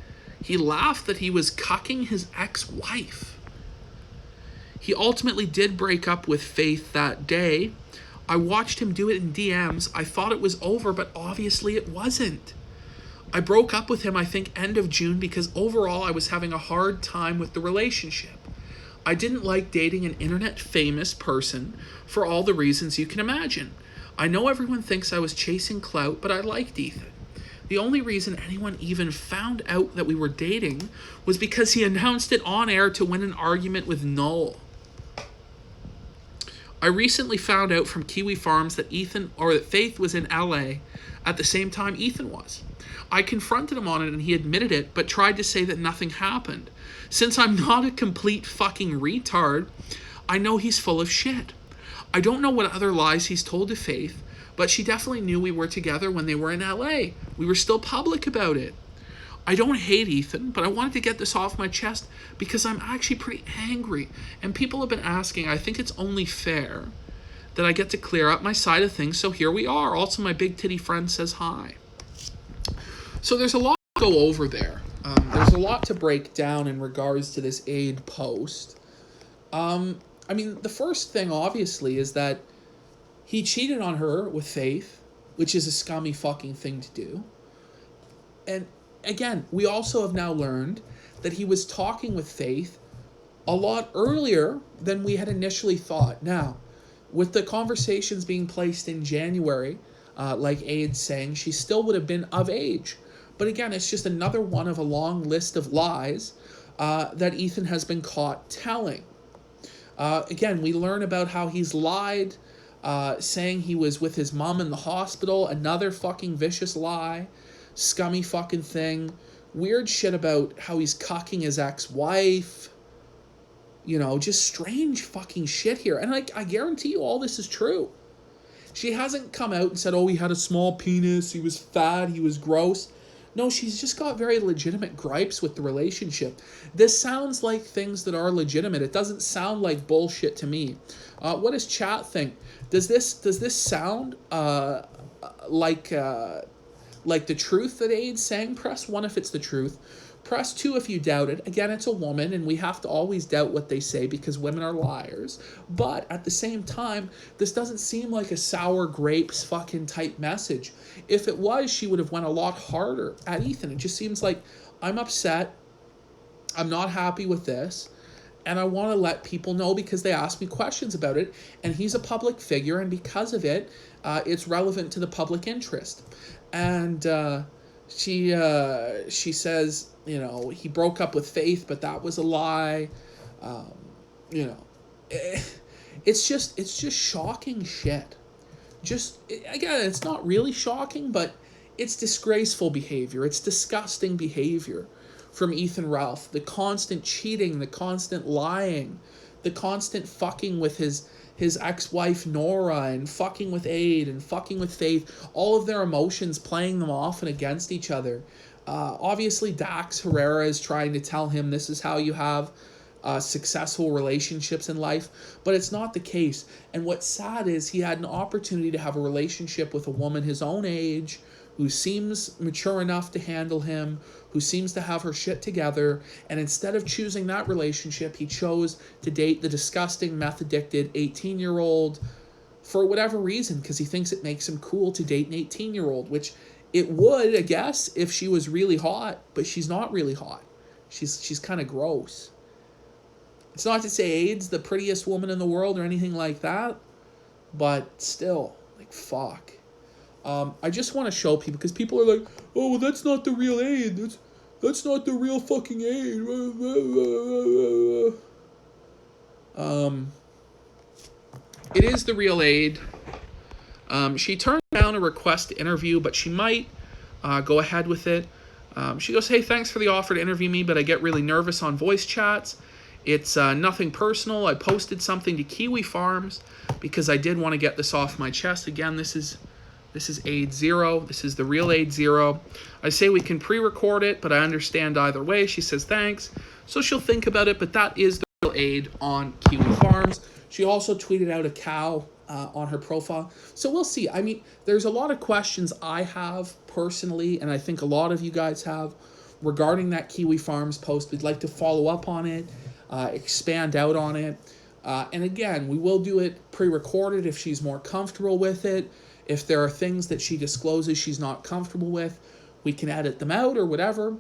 He laughed that he was cucking his ex-wife. He ultimately did break up with Faith that day. I watched him do it in DMs. I thought it was over, but obviously it wasn't. I broke up with him, I think, end of June because overall I was having a hard time with the relationship. I didn't like dating an internet famous person for all the reasons you can imagine. I know everyone thinks I was chasing clout, but I liked Ethan. The only reason anyone even found out that we were dating was because he announced it on air to win an argument with Noel. I recently found out from Kiwi Farms that Faith was in LA at the same time Ethan was. I confronted him on it and he admitted it, but tried to say that nothing happened. Since I'm not a complete fucking retard, I know he's full of shit. I don't know what other lies he's told to Faith, but she definitely knew we were together when they were in LA. We were still public about it. I don't hate Ethan, but I wanted to get this off my chest because I'm actually pretty angry. And people have been asking, I think it's only fair that I get to clear up my side of things, so here we are. Also, my big titty friend says hi. So there's a lot to go over there. There's a lot to break down in regards to this aid post. I mean, the first thing, obviously, is that he cheated on her with Faith, which is a scummy fucking thing to do. And again, we also have now learned that he was talking with Faith a lot earlier than we had initially thought. Now, with the conversations being placed in January, like Aid's saying, she still would have been of age. But again, it's just another one of a long list of lies that Ethan has been caught telling. Again, we learn about how he's lied, saying he was with his mom in the hospital. Another fucking vicious lie. Scummy fucking thing. Weird shit about how he's cucking his ex-wife. You know, just strange fucking shit here. And I guarantee you all this is true. She hasn't come out and said, oh, he had a small penis, he was fat, he was gross. No, she's just got very legitimate gripes with the relationship. This sounds like things that are legitimate. It doesn't sound like bullshit to me. What does chat think? Does this sound like the truth that Aid's saying? Press 1 if it's the truth. Press 2 if you doubt it. Again, it's a woman, and we have to always doubt what they say because women are liars. But at the same time, this doesn't seem like a sour grapes fucking type message. If it was, she would have went a lot harder at Ethan. It just seems like, I'm upset. I'm not happy with this. And I want to let people know because they ask me questions about it. And he's a public figure, and because of it, it's relevant to the public interest. And she says, you know, he broke up with Faith, but that was a lie. You know, it's just shocking shit. Again, it's not really shocking, but it's disgraceful behavior. It's disgusting behavior from Ethan Ralph. The constant cheating, the constant lying, the constant fucking with his ex-wife Nora, and fucking with Aid, and fucking with Faith, all of their emotions, playing them off and against each other. Obviously, Dax Herrera is trying to tell him this is how you have successful relationships in life, but it's not the case. And what's sad is he had an opportunity to have a relationship with a woman his own age, who seems mature enough to handle him, who seems to have her shit together, and instead of choosing that relationship, he chose to date the disgusting, meth-addicted 18-year-old for whatever reason, because he thinks it makes him cool to date an 18-year-old, which it would, I guess, if she was really hot, but she's not really hot. She's kind of gross. It's not to say Aid's the prettiest woman in the world or anything like that, but still, like, fuck. I just want to show people, because people are like, oh, well, that's not the real Aid. That's not the real fucking Aid. It is the real Aid. She turned down a request to interview, but she might go ahead with it. She goes, hey, thanks for the offer to interview me, but I get really nervous on voice chats. It's nothing personal. I posted something to Kiwi Farms because I did want to get this off my chest. Again, this is Aid 0. This is the real Aid 0. I say we can pre-record it, but I understand either way. She says thanks. So she'll think about it, but that is the real Aid on Kiwi Farms. She also tweeted out a cow on her profile. So we'll see. I mean, there's a lot of questions I have personally, and I think a lot of you guys have, regarding that Kiwi Farms post. We'd like to follow up on it, expand out on it. And again, we will do it pre-recorded if she's more comfortable with it. If there are things that she discloses she's not comfortable with, we can edit them out or whatever.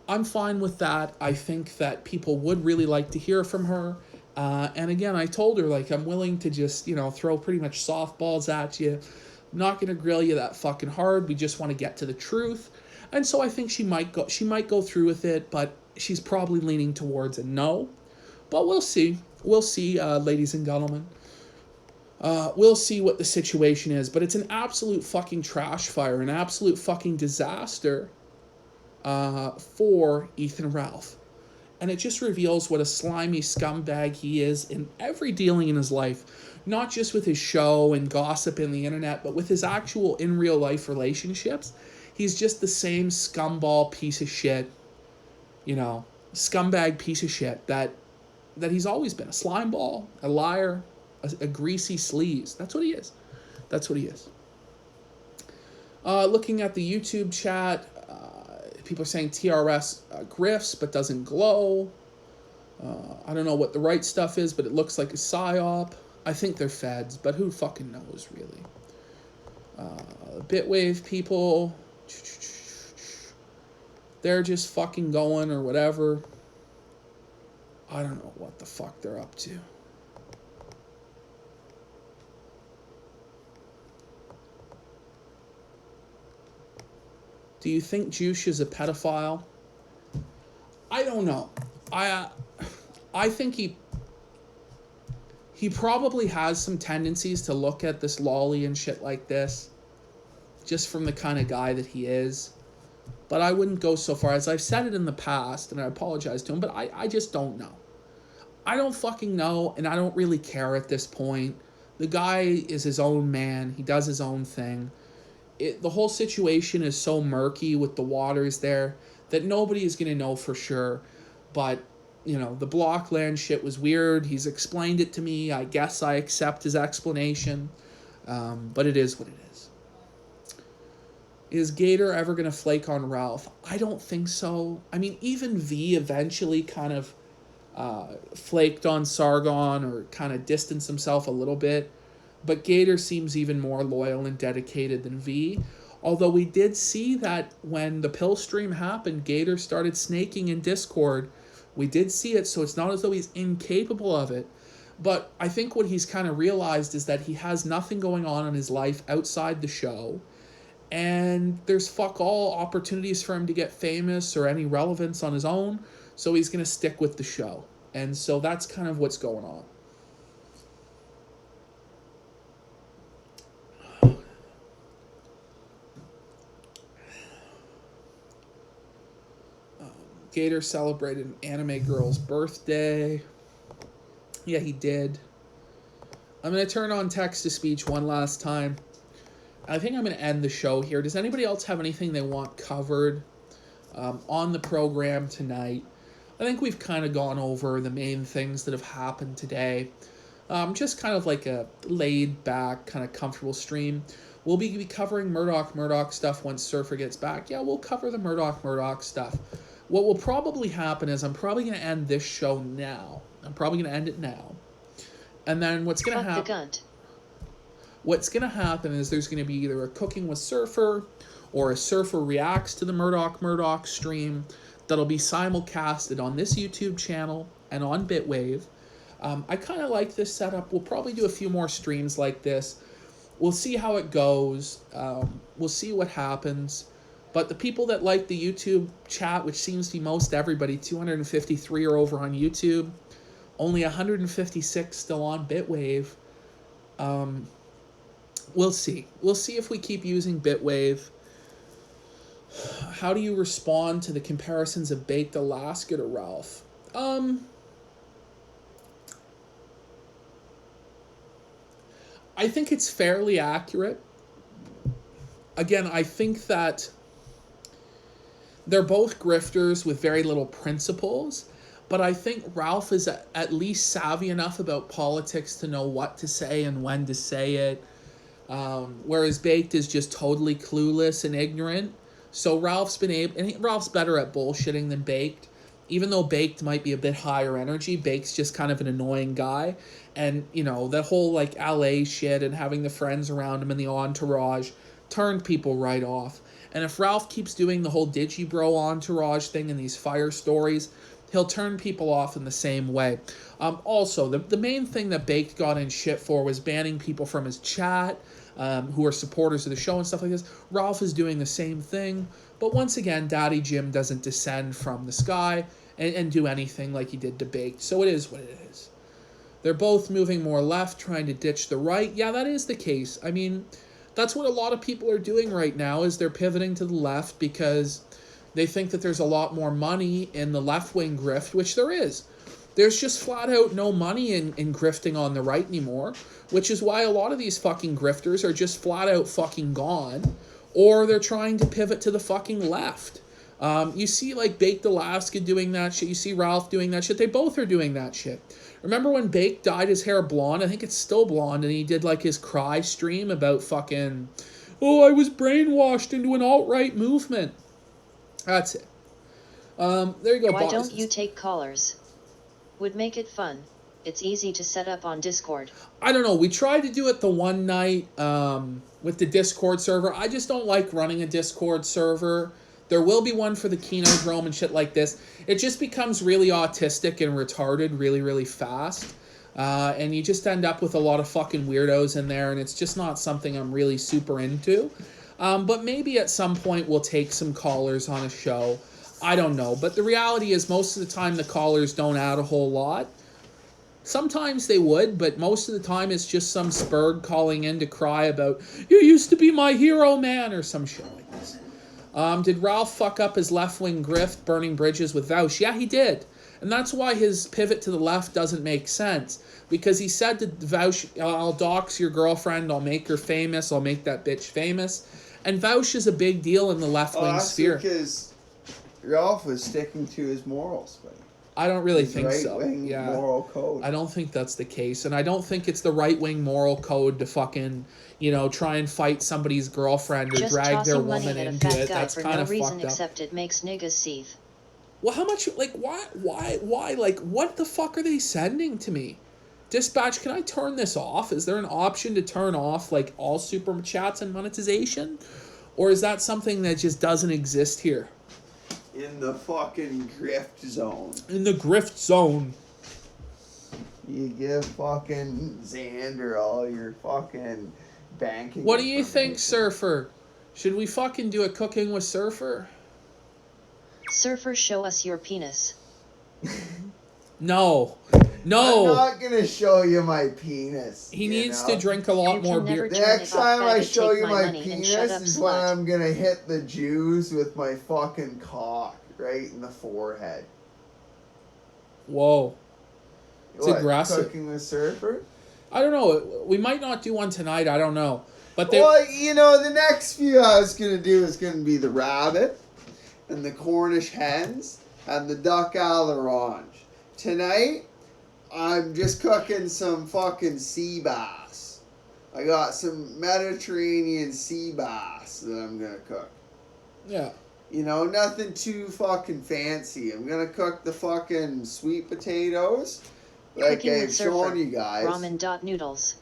I'm fine with that. I think that people would really like to hear from her. And again, I told her, like, I'm willing to just, throw pretty much softballs at you. I'm not going to grill you that fucking hard. We just want to get to the truth. And so I think she might go through with it, but she's probably leaning towards a no. But we'll see. We'll see, ladies and gentlemen. We'll see what the situation is, but it's an absolute fucking trash fire, an absolute fucking disaster for Ethan Ralph. And it just reveals what a slimy scumbag he is in every dealing in his life. not just with his show and gossip in the internet, but with his actual in real life relationships. He's just the same scumball piece of shit, scumbag piece of shit that he's always been. A slime ball, a liar, a greasy sleaze. That's what he is. That's what he is. Looking at the YouTube chat, people are saying TRS grifts but doesn't glow. I don't know what the right stuff is, but it looks like a psyop. I think they're feds, but who fucking knows, really? Bitwave people, they're just fucking going or whatever. I don't know what the fuck they're up to. Do you think Juice is a pedophile? I don't know. I think he probably has some tendencies to look at this lolly and shit like this, just from the kind of guy that he is. But I wouldn't go so far, as I've said it in the past, and I apologize to him, but I just don't know. I don't fucking know, and I don't really care at this point. The guy is his own man. He does his own thing. The whole situation is so murky with the waters there that nobody is going to know for sure. But, the Blockland shit was weird. He's explained it to me. I guess I accept his explanation. But it is what it is. Is Gator ever going to flake on Ralph? I don't think so. I mean, even V eventually kind of flaked on Sargon or kind of distanced himself a little bit. But Gator seems even more loyal and dedicated than V. Although we did see that when the pill stream happened, Gator started snaking in Discord. We did see it, so it's not as though he's incapable of it. But I think what he's kind of realized is that he has nothing going on in his life outside the show. And there's fuck all opportunities for him to get famous or any relevance on his own. So he's going to stick with the show. And so that's kind of what's going on. Gator celebrated an anime girl's birthday. Yeah, he did. I'm going to turn on text-to-speech one last time. I think I'm going to end the show here. Does anybody else have anything they want covered on the program tonight? I think we've kind of gone over the main things that have happened today. Just kind of like a laid-back, kind of comfortable stream. We'll be covering Murdoch stuff once Surfer gets back. Yeah, we'll cover the Murdoch stuff. What will probably happen is I'm probably going to end this show now. I'm probably going to end it now. And then what's going to happen... What's going to happen is there's going to be either a Cooking with Surfer or a Surfer Reacts to the Murdoch stream that'll be simulcasted on this YouTube channel and on Bitwave. I kind of like this setup. We'll probably do a few more streams like this. We'll see how it goes. We'll see what happens. But the people that like the YouTube chat, which seems to be most everybody, 253 are over on YouTube, only 156 still on Bitwave. We'll see. We'll see if we keep using Bitwave. How do you respond to the comparisons of Baked Alaska to Ralph? I think it's fairly accurate. Again, I think that they're both grifters with very little principles, but I think Ralph is at least savvy enough about politics to know what to say and when to say it, whereas Baked is just totally clueless and ignorant. So Ralph's Ralph's better at bullshitting than Baked. Even though Baked might be a bit higher energy, Baked's just kind of an annoying guy. And, that whole, LA shit and having the friends around him and the entourage turned people right off. And if Ralph keeps doing the whole Digibro entourage thing and these fire stories, he'll turn people off in the same way. Also, the main thing that Baked got in shit for was banning people from his chat, who are supporters of the show and stuff like this. Ralph is doing the same thing. But once again, Daddy Jim doesn't descend from the sky and do anything like he did to Baked. So it is what it is. They're both moving more left, trying to ditch the right. Yeah, that is the case. I mean, that's what a lot of people are doing right now, is they're pivoting to the left because they think that there's a lot more money in the left-wing grift, which there is. There's just flat out no money in grifting on the right anymore, which is why a lot of these fucking grifters are just flat out fucking gone, or they're trying to pivot to the fucking left. You see like Baked Alaska doing that shit. You see Ralph doing that shit. They both are doing that shit. Remember when Baked dyed his hair blonde? I think it's still blonde, and he did like his cry stream about fucking, oh, I was brainwashed into an alt-right movement. That's it. There you go. Why don't you take callers? Would make it fun. It's easy to set up on Discord. I don't know. We tried to do it the one night with the Discord server. I just don't like running a Discord server. There will be one for the Kinodrome and shit like this. It just becomes really autistic and retarded really, really fast. And you just end up with a lot of fucking weirdos in there, and it's just not something I'm really super into. But maybe at some point we'll take some callers on a show. I don't know. But the reality is most of the time the callers don't add a whole lot. Sometimes they would, but most of the time it's just some spurg calling in to cry about, you used to be my hero, man, or some shit like this. Did Ralph fuck up his left-wing grift burning bridges with Vaush? Yeah, he did. And that's why his pivot to the left doesn't make sense. Because he said to Vaush, I'll dox your girlfriend, I'll make her famous, I'll make that bitch famous. And Vaush is a big deal in the left-wing sphere. Because Ralph was sticking to his morals, buddy. I don't really think so. Right-wing moral code. I don't think that's the case. And I don't think it's the right-wing moral code to fucking, try and fight somebody's girlfriend or just drag their woman money at a into fat it. guy That's for kind no of reason fucked up. except it makes niggas seethe. Well, how much, why, what the fuck are they sending to me? Dispatch, can I turn this off? Is there an option to turn off, all super chats and monetization? Or is that something that just doesn't exist here? In the fucking grift zone. In the grift zone. You give fucking Xander all your fucking banking. What do you think, Surfer? Should we fucking do a cooking with Surfer? Surfer, show us your penis. No. I'm not gonna show you my penis. He needs to drink a lot more beer. Next time I show you my penis is when I'm gonna hit the Jews with my fucking cock right in the forehead. Whoa. It's aggressive. Cooking with Surfer? I don't know. We might not do one tonight. I don't know. But the next few I was gonna do is gonna be the rabbit and the Cornish hens and the duck à l'orange. Tonight, I'm just cooking some fucking sea bass. I got some Mediterranean sea bass that I'm gonna cook. Yeah. Nothing too fucking fancy. I'm gonna cook the fucking sweet potatoes like I've shown you guys. Ramen noodles.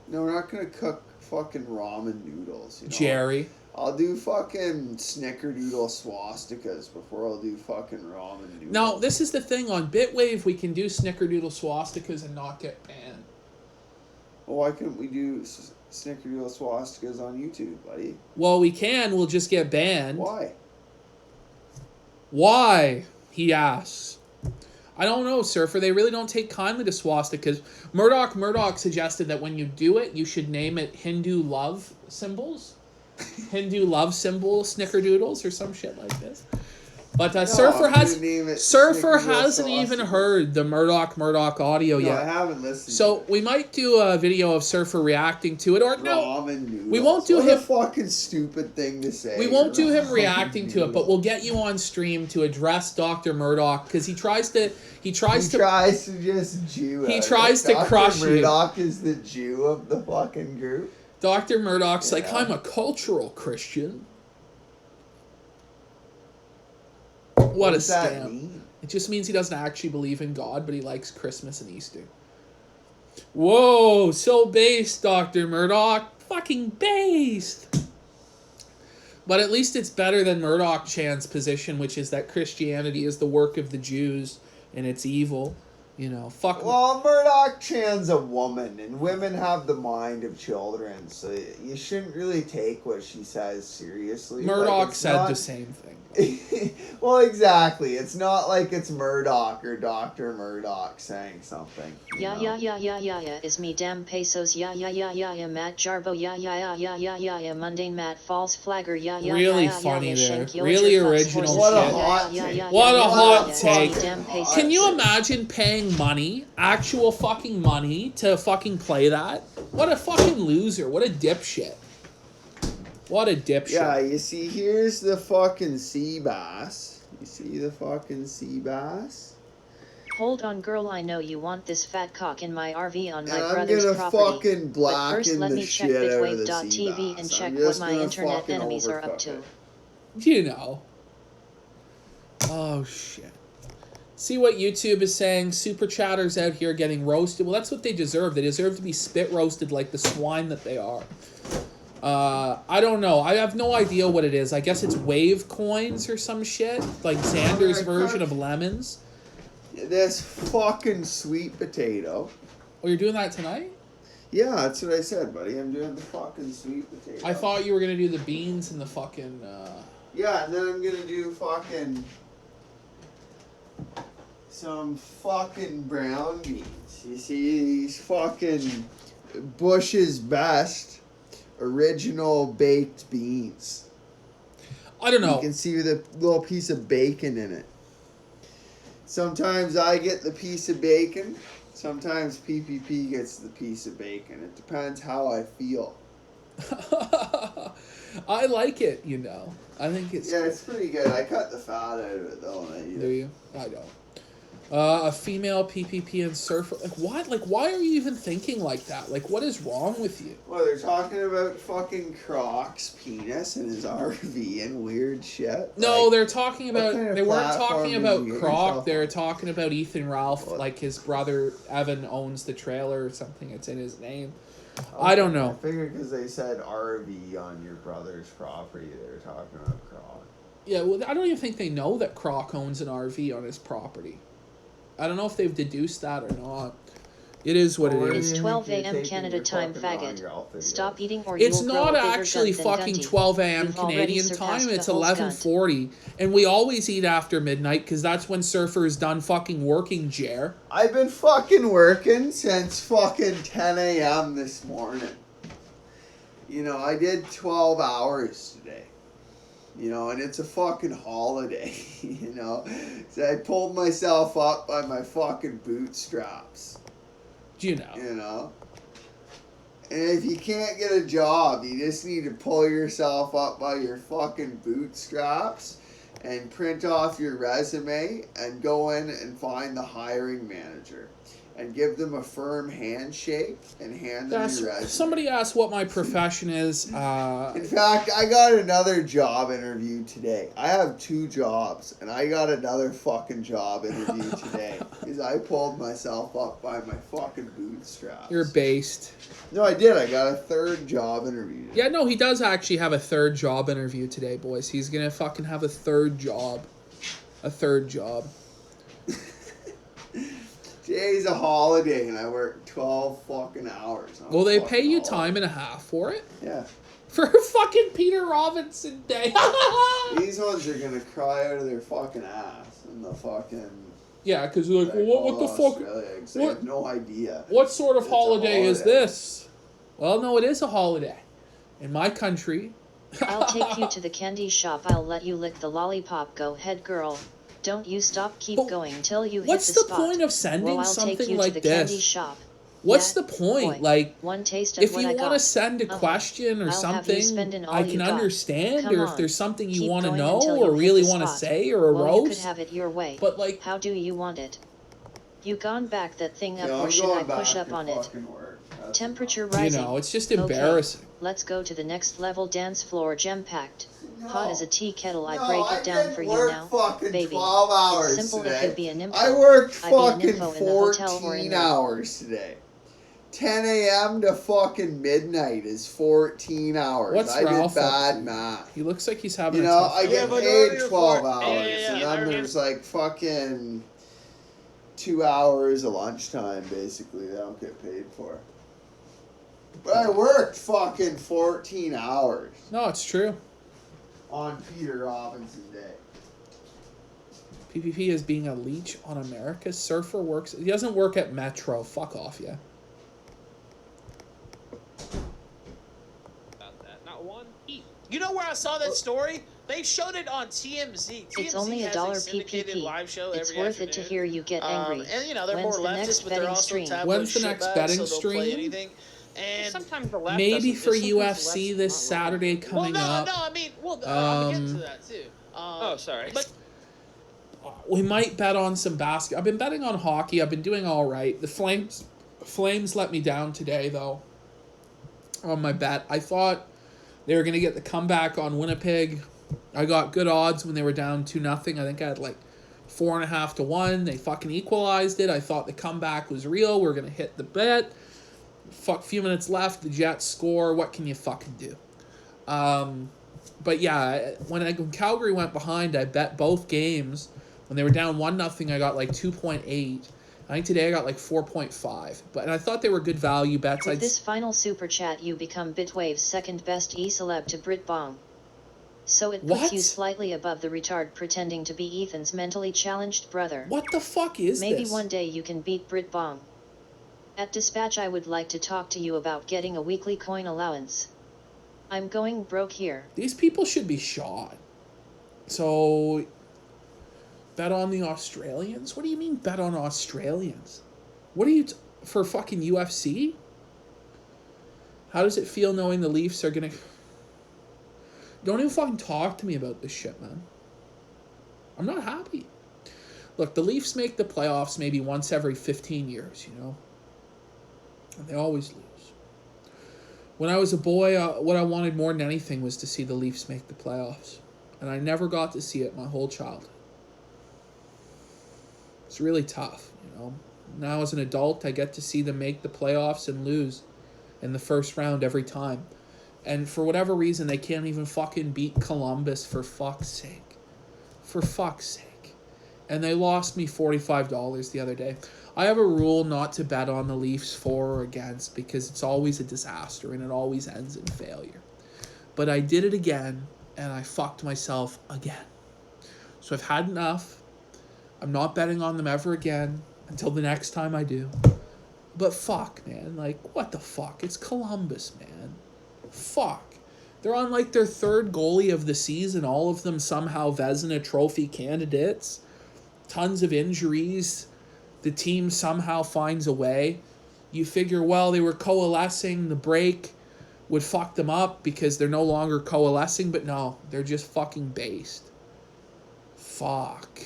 No, we're not gonna cook fucking ramen noodles. Jerry. I'll do fucking snickerdoodle swastikas before I'll do fucking ramen noodles. No, this is the thing. On Bitwave, we can do snickerdoodle swastikas and not get banned. Well, why couldn't we do snickerdoodle swastikas on YouTube, buddy? Well, we can. We'll just get banned. Why? Why? He asks. I don't know, Surfer. They really don't take kindly to swastikas. Murdoch suggested that when you do it, you should name it Hindu love symbols. Hindu love symbol snickerdoodles or some shit like this. But Surfer hasn't even heard the Murdoch audio yet. I haven't listened. So we might do a video of Surfer reacting to it, or ramen noodles. We won't do what him. A fucking stupid thing to say. We won't do him reacting to it, but we'll get you on stream to address Dr. Murdoch because he tries to just Jew. He tries to crush you. Murdoch is the Jew of the fucking group. Dr. Murdoch's like, I'm a cultural Christian. What a scam. It just means he doesn't actually believe in God, but he likes Christmas and Easter. Whoa, so based, Dr. Murdoch. Fucking based. But at least it's better than Murdoch Chan's position, which is that Christianity is the work of the Jews and it's evil. Fuck. Well, Murdoch Chan's a woman, and women have the mind of children, so you shouldn't really take what she says seriously. Murdoch said the same thing. Well, exactly. It's not like it's Murdoch or Dr. Murdoch saying something. Yeah, is me damn pesos. Yeah, Matt Jarbo. Yeah, mundane Matt false flagger. Yeah, really funny there. Really original shit. What a hot take. What a hot take. Can you imagine paying fucking money, actual fucking money to fucking play that. What a fucking loser. What a dipshit. What a dipshit. Yeah, you see, here's the fucking sea bass. You see the fucking sea bass? Hold on, girl, I know you want this fat cock in my RV on my And brother's I'm property. gonna fucking But first blacken let the me check shit out of the sea bitwave.tv bass. and check I'm what just my gonna internet fucking enemies are up overcook to. it. You know. Oh, shit. See what YouTube is saying? Super chatters out here getting roasted. Well, that's what they deserve. They deserve to be spit roasted like the swine that they are. I don't know. I have no idea what it is. I guess it's wave coins or some shit. Like Xander's version of lemons. This fucking sweet potato. Oh, you're doing that tonight? Yeah, that's what I said, buddy. I'm doing the fucking sweet potato. I thought you were going to do the beans and the fucking... Yeah, and then I'm going to do fucking... some fucking brown beans. You see these fucking Bush's Best original baked beans. I don't know. You can see the little piece of bacon in it. Sometimes I get the piece of bacon. Sometimes PPP gets the piece of bacon. It depends how I feel. I like it, you know. I think it's... Yeah, it's pretty good. I cut the fat out of it, though, and I eat it. Do you? I don't. A female PPP and surfer. Like, what? Like, why are you even thinking like that? Like, what is wrong with you? Well, they're talking about fucking Croc's penis and his RV and weird shit. No, like, they're talking about... They weren't talking about Croc. They were on? talking about Ethan Ralph. Like, his brother, Evan, owns the trailer or something. It's in his name. Okay, I don't know. I figured because they said RV on your brother's property, they were talking about Croc. Yeah, well, I don't even think they know that Croc owns an RV on his property. I don't know if they've deduced that or not. It is what it is. It's 12 a.m. Canada time, faggot. Stop eating or it's you'll grow not a bigger actually gut fucking than Gundy. 12 a.m. You've already Canadian surpassed time. It's the whole 11:40, and we always eat after midnight because that's when Surfer is done fucking working, Jer. I've been fucking working since fucking 10 a.m. this morning. You know, I did 12 hours today. You know, and it's a fucking holiday, you know. So I pulled myself up by my fucking bootstraps. You know. You know. And if you can't get a job, you just need to pull yourself up by your fucking bootstraps and print off your resume and go in and find the hiring manager. And give them a firm handshake and hand them your resume. Somebody asked what my profession is. In fact, I got another job interview today. I have 2 jobs, and I got another fucking job interview today. Because I pulled myself up by my fucking bootstraps. You're based. No, I did. I got a 3rd job interview today. Yeah, no, he does actually have a 3rd job interview today, boys. He's going to fucking have a 3rd job. A 3rd job. Today's a holiday and I work 12 fucking hours. Will they pay you time and a half for it? Yeah. For fucking Peter Robinson Day. These ones are gonna cry out of their fucking ass in the fucking... Yeah, because they're like, well, what the fuck? I have no idea. What sort of holiday is this? Well, no, it is a holiday. In my country. I'll take you to the candy shop. I'll let you lick the lollipop. Go ahead, girl. Don't you stop, keep going till you hit the spot. What's the point of sending something like to the this? Candy shop. What's the point? Boy, like, one taste of if what you I want to got. send a question or I'll something, I can understand. Come or if on. there's something you Keep want to going know until or you hit really the want to spot. say or a well, roast. You could have it your way. But like, how do you want it? You gone back that thing up, Yeah, or should I push up on it? Temperature rising. you know, it's just embarrassing. Okay, let's go to the next level. Dance floor gem packed. Hot as a tea kettle. I No, break it down for you now, baby. 12 hours It's simple. today. It could be an info. I worked I'd be an fucking info in the hotel or in 14 the- hours today. 10 a.m. to fucking midnight is 14 hours. What's I Ralph did up bad to? math. He looks like he's having You a know, tough I time. get paid 12 hours, and then there's like fucking 2 hours of lunchtime, basically, that I don't get paid for. But I worked fucking 14 hours No, it's true. on Peter Robinson Day. PPP is being a leech on America. Surfer works. He doesn't work at Metro. Fuck off, yeah. About that. Not one peep. You know where I saw that story? They showed it on TMZ. It's only $1 PPP. It's worth it to hear you get angry. And they're When's more the next leftist, but they're betting also stream? tabloid When's the next shitbags, betting so they'll play stream? anything. And sometimes the left maybe for sometimes UFC this Saturday coming up. No, I mean, I'm getting to that too. Sorry. But we might bet on some basket. I've been betting on hockey. I've been doing all right. The Flames let me down today, though, on my bet. I thought they were going to get the comeback on Winnipeg. I got good odds when they were down 2-0. I think I had like 4.5 to 1. They fucking equalized it. I thought the comeback was real. We were going to hit the bet. Few minutes left. The Jets score. What can you fucking do? But yeah, when Calgary went behind, I bet both games. When they were down 1-0, I got like 2.8. I think today I got like 4.5. And I thought they were good value bets. With this final super chat, you become Bitwave's second best e-celeb to Brit Bong. So it puts you slightly above the retard pretending to be Ethan's mentally challenged brother. What the fuck is Maybe this? One day you can beat Brit Bong. At Dispatch, I would like to talk to you about getting a weekly coin allowance. I'm going broke here. These people should be shot. So, bet on the Australians? What do you mean bet on Australians? What are you, for fucking UFC? How does it feel knowing the Leafs are gonna... Don't even fucking talk to me about this shit, man. I'm not happy. Look, the Leafs make the playoffs maybe once every 15 years, you know? And they always lose. When I was a boy, what I wanted more than anything was to see the Leafs make the playoffs. And I never got to see it my whole childhood. It's really tough, you know? Now as an adult, I get to see them make the playoffs and lose in the first round every time. And for whatever reason, they can't even fucking beat Columbus, for fuck's sake. For fuck's sake. And they lost me $45 the other day. I have a rule not to bet on the Leafs for or against because it's always a disaster and it always ends in failure. But I did it again and I fucked myself again. So I've had enough. I'm not betting on them ever again until the next time I do. But fuck, man. Like, what the fuck? It's Columbus, man. Fuck. They're on like their third goalie of the season. All of them somehow Vezina Trophy candidates. Tons of injuries. The team somehow finds a way. You figure, well, they were coalescing. The break would fuck them up because they're no longer coalescing. But no, they're just fucking based. Fuck.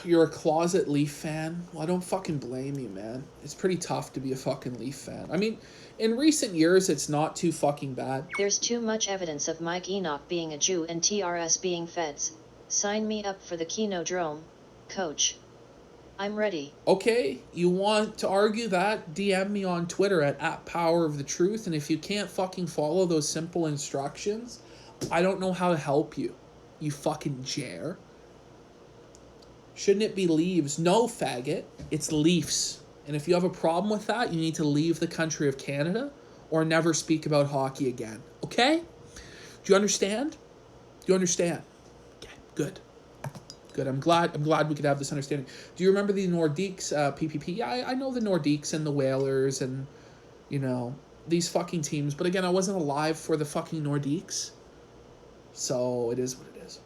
You're a closet Leaf fan? Well, I don't fucking blame you, man. It's pretty tough to be a fucking Leaf fan. I mean, in recent years, it's not too fucking bad. There's too much evidence of Mike Enoch being a Jew and TRS being feds. Sign me up for the Kinodrome, coach. I'm ready. Okay, you want to argue that? DM me on Twitter at Power of the Truth, and if you can't fucking follow those simple instructions, I don't know how to help you. You fucking jare. Shouldn't it be Leaves? No, faggot. It's Leafs. And if you have a problem with that, you need to leave the country of Canada or never speak about hockey again. Okay? Do you understand? Do you understand? Okay, good. Good. I'm glad we could have this understanding. Do you remember the Nordiques PPP? Yeah, I know the Nordiques and the Whalers and, you know, these fucking teams. But again, I wasn't alive for the fucking Nordiques. So it is what it is.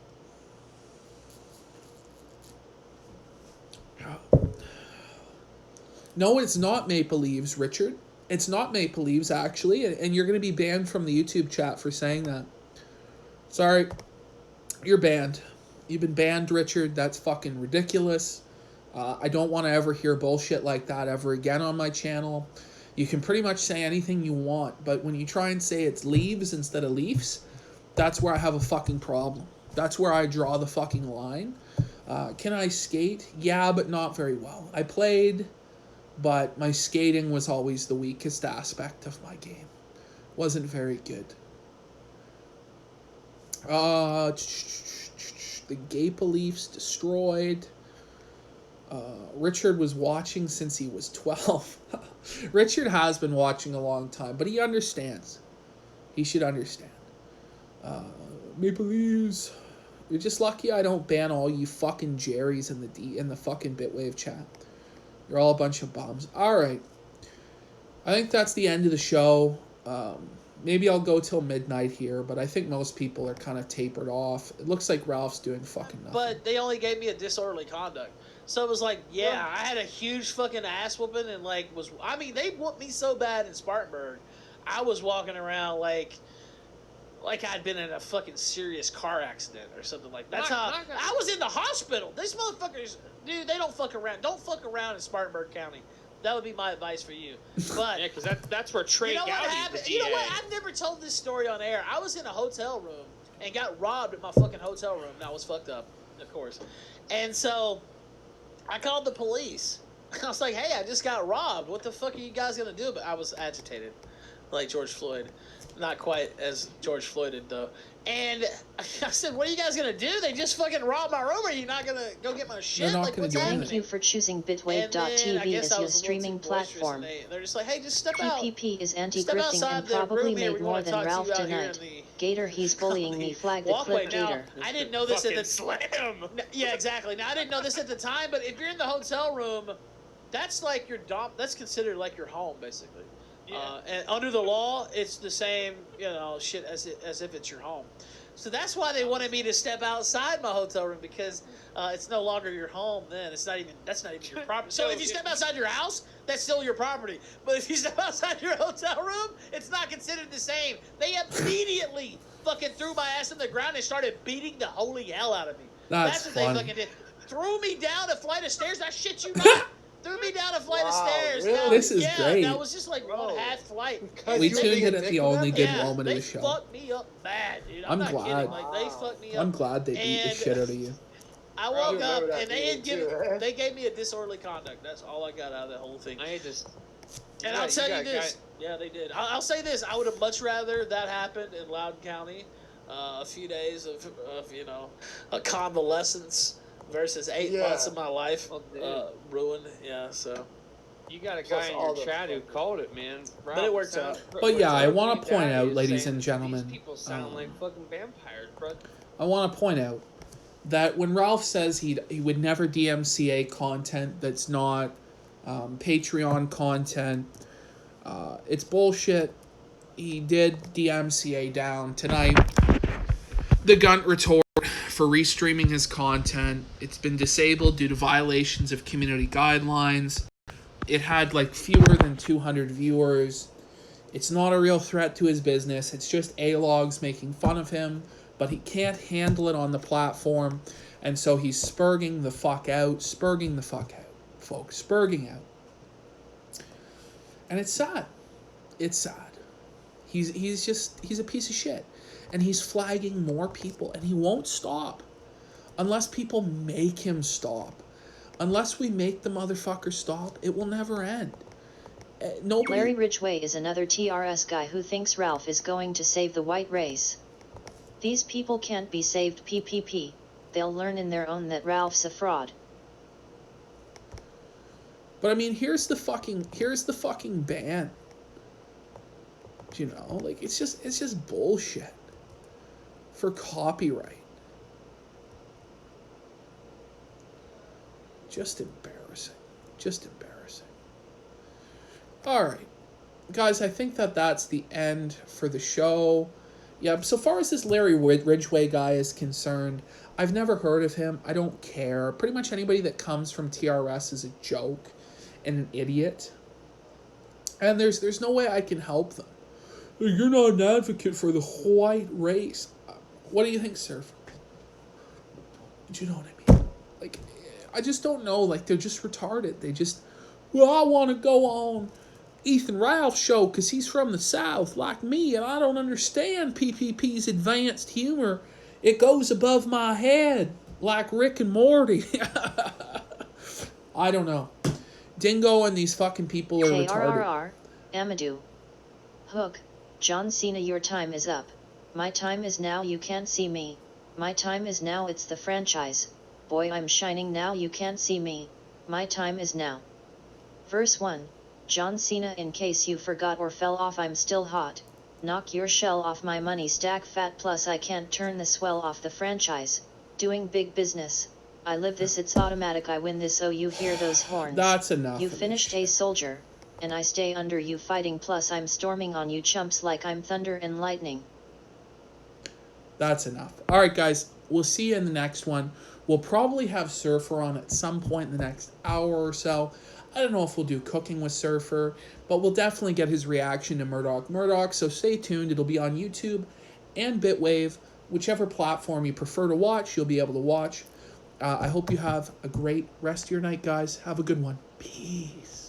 No, it's not Maple Leafs, Richard. It's not Maple Leafs, actually, and you're going to be banned from the YouTube chat for saying that. Sorry. You're banned. You've been banned, Richard. That's fucking ridiculous. I don't want to ever hear bullshit like that ever again on my channel. You can pretty much say anything you want, but when you try and say it's Leaves instead of Leafs, that's where I have a fucking problem. That's where I draw the fucking line. Can I skate? Yeah, but not very well. I played, but my skating was always the weakest aspect of my game. Wasn't very good. The Maple Leafs destroyed. Richard was watching since he was 12. Richard has been watching a long time, but he understands. He should understand. Maple Leafs. You're just lucky I don't ban all you fucking Jerrys in the fucking Bitwave chat. You're all a bunch of bums. All right. I think that's the end of the show. maybe I'll go till midnight here, but I think most people are kind of tapered off. It looks like Ralph's doing fucking nothing. But they only gave me a disorderly conduct. So it was like, yeah, I had a huge fucking ass whooping and like they whooped me so bad in Spartanburg. I was walking around like I'd been in a fucking serious car accident or something like that. I was in the hospital. These motherfuckers, dude, they don't fuck around. Don't fuck around in Spartanburg County. That would be my advice for you. But yeah, because that's where Trey Gowdy was. You know what? I've never told this story on air. I was in a hotel room and got robbed at my fucking hotel room. That was fucked up, of course. And so I called the police. I was like, hey, I just got robbed. What the fuck are you guys going to do? But I was agitated, like George Floyd. Not quite as George Floyd did, though. And I said, what are you guys going to do? They just fucking robbed my room. Are you not going to go get my shit? Like, what's happening? Thank you for choosing Bitwave.tv as your streaming platform. They're just like, hey, just step out. PPP is anti-grifting and probably made more than Ralph tonight. Gator, he's bullying me. Flag the clip, Gator. I didn't know this at the slam. Yeah, exactly. Now, I didn't know this at the time, but if you're in the hotel room, that's like your that's considered like your home, basically. Yeah. And under the law, it's the same, shit as if it's your home. So that's why they wanted me to step outside my hotel room because it's no longer your home. Then that's not even your property. So if you step outside your house, that's still your property. But if you step outside your hotel room, it's not considered the same. They immediately fucking threw my ass on the ground and started beating the holy hell out of me. That's what funny. They fucking did. Threw me down a flight of stairs. I shit you not. Threw me down a flight of stairs. Really? This is great. That was just like one half flight. We tuned in at the only good moment of the show. They fucked me up bad, dude. I'm not glad. kidding. Like, they fucked me up. I'm glad they beat the shit out of you. I woke up and they gave me a disorderly conduct. That's all I got out of that whole thing. And I'll tell you this. Yeah, they did. I'll say this. I would have much rather that happened in Loudoun County. A few days of a convalescence versus 8 months of my life ruined. Yeah, so. You got a guy in your chat who called it, man. But it works out. But yeah, I want to point out, ladies and gentlemen. These people sound like fucking vampires, bro. I want to point out that when Ralph says he would never DMCA content that's not Patreon content, it's bullshit. He did DMCA down tonight the Gunt retort for restreaming his content. It's been disabled due to violations of community guidelines. It had like fewer than 200 viewers. It's not a real threat to his business. It's just A-Logs making fun of him, but he can't handle it on the platform, and so he's spurging the fuck out, folks, spurging out. And it's sad. It's sad. He's a piece of shit. And he's flagging more people, and he won't stop unless people make him stop. Unless we make the motherfucker stop, it will never end. Larry Ridgway is another TRS guy who thinks Ralph is going to save the white race. These people can't be saved, PPP. They'll learn in their own that Ralph's a fraud. But I mean, here's the fucking ban. Like it's just bullshit. For copyright. Just embarrassing. Alright. Guys, I think that's the end for the show. Yeah, so far as this Larry Ridgway guy is concerned, I've never heard of him. I don't care. Pretty much anybody that comes from TRS is a joke and an idiot. And there's no way I can help them. You're not an advocate for the white race. What do you think, sir? Do you know what I mean? Like, I just don't know. Like, they're just retarded. They just, I want to go on Ethan Ralph's show because he's from the South like me, and I don't understand PPP's advanced humor. It goes above my head like Rick and Morty. I don't know. Dingo and these fucking people are retarded. Amadou. Hook. John Cena, your time is up. My time is now, you can't see me. My time is now, it's the franchise. Boy, I'm shining now, you can't see me. My time is now. Verse 1. John Cena, in case you forgot or fell off, I'm still hot. Knock your shell off my money stack fat, plus I can't turn the swell off the franchise. Doing big business. I live this, it's automatic, I win this, oh you hear those horns. That's enough. You finished a soldier. and I stay under you fighting, plus I'm storming on you chumps like I'm thunder and lightning. That's enough. All right, guys. We'll see you in the next one. We'll probably have Surfer on at some point in the next hour or so. I don't know if we'll do Cooking with Surfer, but we'll definitely get his reaction to Murdoch. So stay tuned. It'll be on YouTube and Bitwave. Whichever platform you prefer to watch, you'll be able to watch. I hope you have a great rest of your night, guys. Have a good one. Peace.